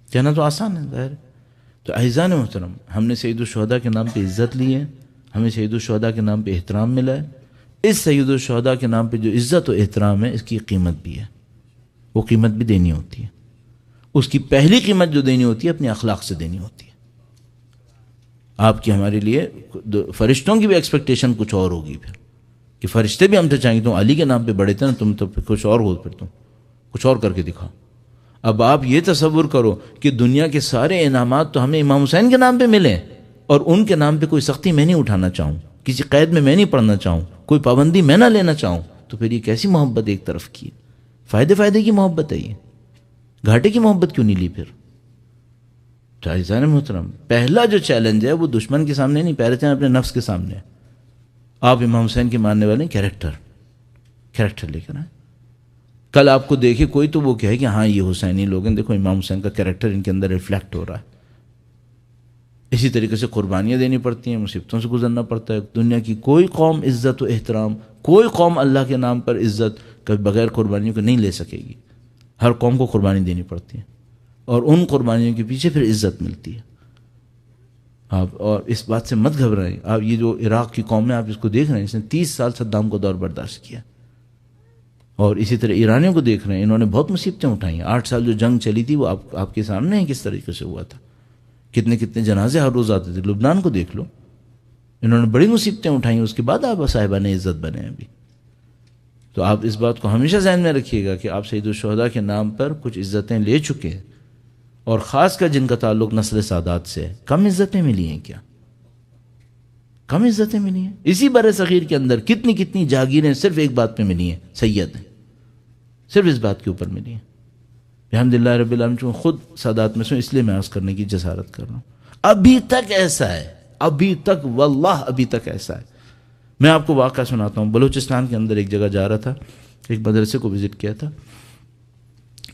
کہنا تو آسان ہے ظاہر. تو اعزان محترم، ہم نے سید الشہداء کے نام پہ عزت لی ہے، ہمیں سید الشہداء کے نام پہ احترام ملا ہے. اس سید الشہداء کے نام پہ جو عزت و احترام ہے، اس کی قیمت بھی ہے. وہ قیمت بھی دینی ہوتی ہے. اس کی پہلی قیمت جو دینی ہوتی ہے اپنے اخلاق سے دینی ہوتی ہے. آپ کی ہمارے لیے فرشتوں کی بھی ایکسپیکٹیشن کچھ اور ہوگی پھر، کہ فرشتے بھی ہم سے چاہیں گے تم علی کے نام پہ بڑے تھے نا، تم تو کچھ اور ہو، پھر تم کچھ اور کر کے دکھاؤ. اب آپ یہ تصور کرو کہ دنیا کے سارے انعامات تو ہمیں امام حسین کے نام پہ ملیں، اور ان کے نام پہ کوئی سختی میں نہیں اٹھانا چاہوں، کسی قید میں نہیں پڑھنا چاہوں، کوئی پابندی میں نہ لینا چاہوں. تو پھر یہ کیسی محبت ایک طرف کی ہے؟ فائدے کی محبت ہے یہ، گھاٹے کی محبت کیوں نہیں لی پھر؟ تو عزیزان محترم، پہلا جو چیلنج ہے وہ دشمن کے سامنے نہیں، پہلے چیلنج اپنے نفس کے سامنے ہے. آپ امام حسین کے ماننے والے کریکٹر لے کر آئیں. کل آپ کو دیکھے کوئی تو وہ کہے کہ ہاں یہ حسینی لوگ ہیں، دیکھو امام حسین کا کریکٹر ان کے اندر ریفلیکٹ ہو رہا ہے. اسی طریقے سے قربانیاں دینی پڑتی ہیں، مصیبتوں سے گزرنا پڑتا ہے. دنیا کی کوئی قوم عزت و احترام، کوئی قوم اللہ کے نام پر عزت کبھی بغیر قربانیوں کے نہیں لے سکے گی. ہر قوم کو قربانی دینی پڑتی ہے، اور ان قربانیوں کے پیچھے پھر عزت ملتی ہے. آپ اور اس بات سے مت گھبرائیں. آپ یہ جو عراق کی قوم ہے، آپ اس کو دیکھ رہے ہیں، اس نے 30 سال صدام کو دور برداشت کیا. اور اسی طرح ایرانیوں کو دیکھ رہے ہیں، انہوں نے بہت مصیبتیں اٹھائی ہیں. 8 سال جو جنگ چلی تھی وہ آپ کے سامنے ہے کس طریقے سے ہوا تھا. کتنے جنازے ہر روز آتے تھے. لبنان کو دیکھ لو، انہوں نے بڑی مصیبتیں اٹھائیں، اس کے بعد آپ صاحبان عزت بنے ابھی. تو آپ اس بات کو ہمیشہ ذہن میں رکھیے گا کہ آپ سید الشہداء کے نام پر کچھ عزتیں لے چکے ہیں، اور خاص کر جن کا تعلق نسل سادات سے ہے. کم عزتیں ملی ہیں کیا؟ کم عزتیں ملی ہیں؟ اسی بر صغیر کے اندر کتنی جاگیریں صرف ایک بات پہ ملی ہیں، سید ہیں، صرف اس بات کے اوپر ملی ہیں. الحمدللہ رب العالمین. خود سادات میں سے اس لیے میں عرض کرنے کی جسارت کر رہا ہوں. ابھی تک ایسا ہے، ابھی تک واللہ ابھی تک ایسا ہے. میں آپ کو واقعہ سناتا ہوں. بلوچستان کے اندر ایک جگہ جا رہا تھا, ایک مدرسے کو وزٹ کیا تھا.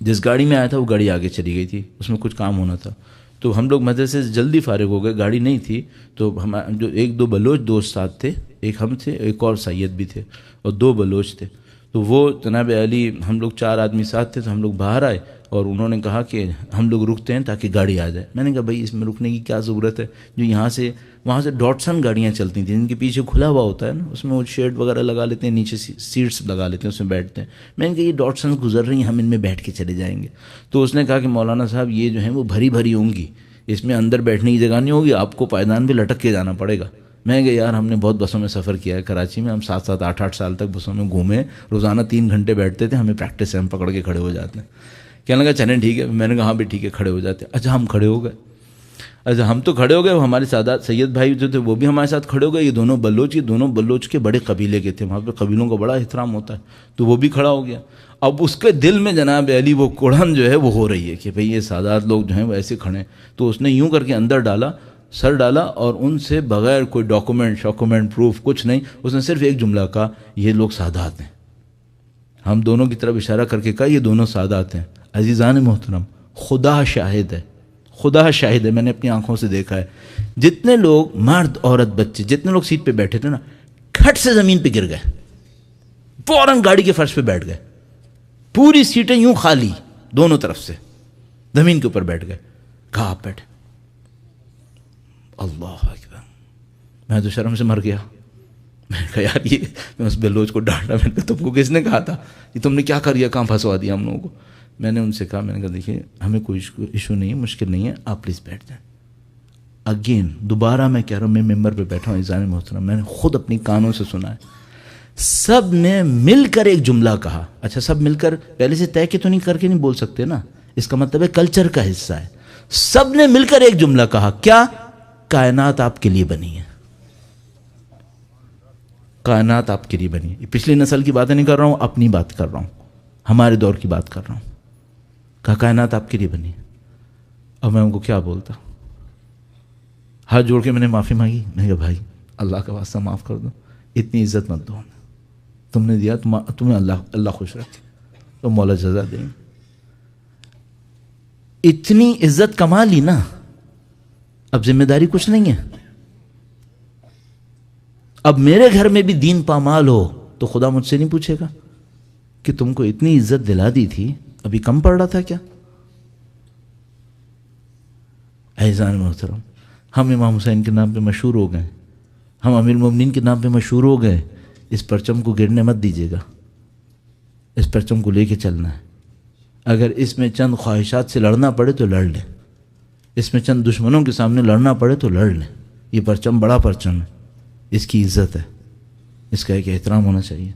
جس گاڑی میں آیا تھا وہ گاڑی آگے چلی گئی تھی, اس میں کچھ کام ہونا تھا. تو ہم لوگ مدرسے سے جلدی فارغ ہو گئے, گاڑی نہیں تھی. تو ہم جو ایک دو بلوچ دوست ساتھ تھے, ایک ہم تھے, ایک اور سید بھی تھے, اور دو بلوچ تھے. تو وہ جناب علی, ہم لوگ 4 آدمی ساتھ تھے. تو ہم لوگ باہر آئے اور انہوں نے کہا کہ ہم لوگ رکتے ہیں تاکہ گاڑی آ جائے. میں نے کہا بھائی اس میں رکنے کی کیا ضرورت ہے, جو یہاں سے وہاں سے ڈاٹسن گاڑیاں چلتی تھیں جن کے پیچھے کھلا ہوا ہوتا ہے نا, اس میں وہ شیڈ وغیرہ لگا لیتے ہیں, نیچے سیٹس لگا لیتے ہیں, اس میں بیٹھتے ہیں. میں نے کہا یہ ڈاٹسن گزر رہی ہیں, ہم ان میں بیٹھ کے چلے جائیں گے. تو اس نے کہا کہ مولانا صاحب یہ جو ہیں وہ بھری بھری ہوں گی, اس میں اندر بیٹھنے کی جگہ نہیں ہوگی, آپ کو پائیدان پہ لٹک کے جانا پڑے گا. میں نے کہا یار ہم نے بہت بسوں میں سفر کیا ہے کراچی میں, ہم 7 8 سال تک بسوں میں گھومے, روزانہ 3 گھنٹے بیٹھتے تھے, ہمیں پریکٹس ہے, ہم پکڑ کے کھڑے ہو جاتے ہیں. کہنے لگا چلیں ٹھیک ہے. میں نے کہا ہاں بھی ٹھیک ہے, کھڑے ہو جاتے ہیں. اچھا ہم کھڑے ہو گئے. اچھا ہم تو کھڑے ہو گئے, ہمارے سادات سید بھائی جو تھے وہ بھی ہمارے ساتھ کھڑے ہو گئے. یہ دونوں بلوچ کے بڑے قبیلے کے تھے, وہاں پہ قبیلوں کا بڑا احترام ہوتا ہے, تو وہ بھی کھڑا ہو گیا. اب اس کے دل میں جناب علی وہ کڑھن جو ہے وہ ہو رہی ہے کہ بھئی یہ سادات لوگ جو ہیں وہ ایسے کھڑے ہیں. تو اس نے یوں کر کے اندر ڈالا, سر ڈالا, اور ان سے بغیر کوئی ڈاکومنٹ پروف کچھ نہیں, اس نے صرف ایک جملہ کہا, یہ لوگ سادات ہیں. ہم دونوں کی طرف اشارہ کر کے کہا یہ دونوں سادات ہیں. عزیزان محترم, خدا شاہد ہے, خدا شاہد ہے, میں نے اپنی آنکھوں سے دیکھا ہے. جتنے لوگ مرد عورت بچے جتنے لوگ سیٹ پہ بیٹھے تھے نا, کھٹ سے زمین پہ گر گئے, فوراً گاڑی کے فرش پہ بیٹھ گئے. پوری سیٹیں یوں خالی دونوں طرف سے, زمین کے اوپر بیٹھ گئے. کہا آپ بیٹھے. اللہ اکبر, میں تو شرم سے مر گیا. میں نے کہا یار یہ, میں اس بلوچ کو ڈانٹا. میں نے کہا تم کو کس نے کہا تھا, یہ تم نے کیا کر دیا, کہاں پھنسوا دیا ہم لوگوں کو. میں نے ان سے کہا, میں نے کہا دیکھیے ہمیں کوئی ایشو نہیں ہے, مشکل نہیں ہے, آپ پلیز بیٹھ جائیں. اگین دوبارہ میں کہہ رہا ہوں, میں ممبر پہ بیٹھا ہوں عزیزان محترم, میں نے خود اپنی کانوں سے سنا ہے. سب نے مل کر ایک جملہ کہا. اچھا سب مل کر پہلے سے طے کے تو نہیں کر کے نہیں بول سکتے نا, اس کا مطلب ہے کلچر کا حصہ ہے. سب نے مل کر ایک جملہ کہا, کیا؟ کائنات آپ کے لیے بنی ہے, کائنات آپ کے لیے بنی ہے. پچھلی نسل کی باتیں نہیں کر رہا ہوں, اپنی بات کر رہا ہوں, ہمارے دور کی بات کر رہا ہوں. کہا کائنات آپ کے لیے بنی ہے. اب میں ان کو کیا بولتا, ہاتھ جوڑ کے میں نے معافی مانگی. میں نے کہا بھائی اللہ کا واسطہ معاف کر دو, اتنی عزت مت دو, تم نے دیا, تمہیں اللہ خوش رکھے, تو مولا جزا دیں. اتنی عزت کما لی نا, اب ذمہ داری کچھ نہیں ہے. اب میرے گھر میں بھی دین پامال ہو تو خدا مجھ سے نہیں پوچھے گا کہ تم کو اتنی عزت دلا دی تھی, ابھی کم پڑ رہا تھا کیا؟ عزیزان محترم, ہم امام حسین کے نام پہ مشہور ہو گئے, ہم امیر المومنین کے نام پہ مشہور ہو گئے. اس پرچم کو گرنے مت دیجیے گا, اس پرچم کو لے کے چلنا ہے. اگر اس میں چند خواہشات سے لڑنا پڑے تو لڑ لیں, اس میں چند دشمنوں کے سامنے لڑنا پڑے تو لڑ لیں. یہ پرچم بڑا پرچم ہے, اس کی عزت ہے, اس کا ایک احترام ہونا چاہیے.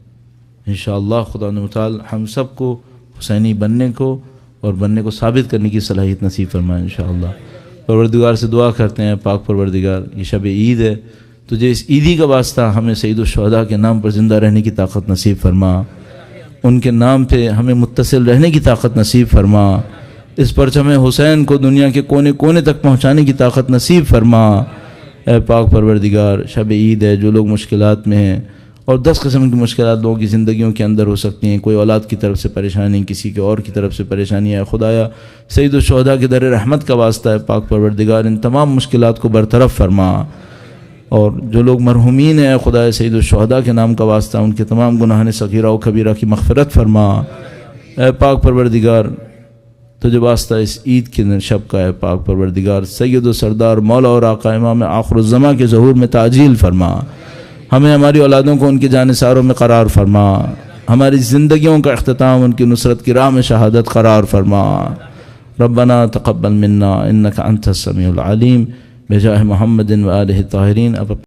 انشاءاللہ خدا متعال ہم سب کو حسینی بننے کو اور بننے کو ثابت کرنے کی صلاحیت نصیب فرمائے انشاءاللہ. پروردگار سے دعا کرتے ہیں, پاک پروردگار یہ شب عید ہے, تجھے اس عیدی کا واسطہ ہمیں سید الشہداء کے نام پر زندہ رہنے کی طاقت نصیب فرما, ان کے نام پہ ہمیں متصل رہنے کی طاقت نصیب فرما, اس پرچم حسین کو دنیا کے کونے کونے تک پہنچانے کی طاقت نصیب فرما. اے پاک پروردگار, شب عید ہے, جو لوگ مشکلات میں ہیں, اور 10 قسم کی مشکلات لوگوں کی زندگیوں کے اندر ہو سکتی ہیں, کوئی اولاد کی طرف سے پریشانی, کسی کے اور کی طرف سے پریشانی ہے, خدایا سید الشہداء کے در رحمت کا واسطہ ہے, پاک پروردگار ان تمام مشکلات کو برطرف فرما. اور جو لوگ مرحومین ہیں, خدایا سید الشہداء کے نام کا واسطہ ان کے تمام گناہان صغیرہ و کبیرہ کی مغفرت فرما. اے پاک پروردگار, تجھے واسطہ اس عید کے شب کا ہے, پاک پروردگار سید و سردار مولا اور آقا امام آخر الزماں کے ظہور میں تعجیل فرما. ہمیں ہماری اولادوں کو ان کے جانثاروں میں قرار فرما, ہماری زندگیوں کا اختتام ان کی نصرت کی راہ میں شہادت قرار فرما. ربنا تقبل منا انک انت السمیع العلیم بجاہ محمد و آلہ الطاہرین. اب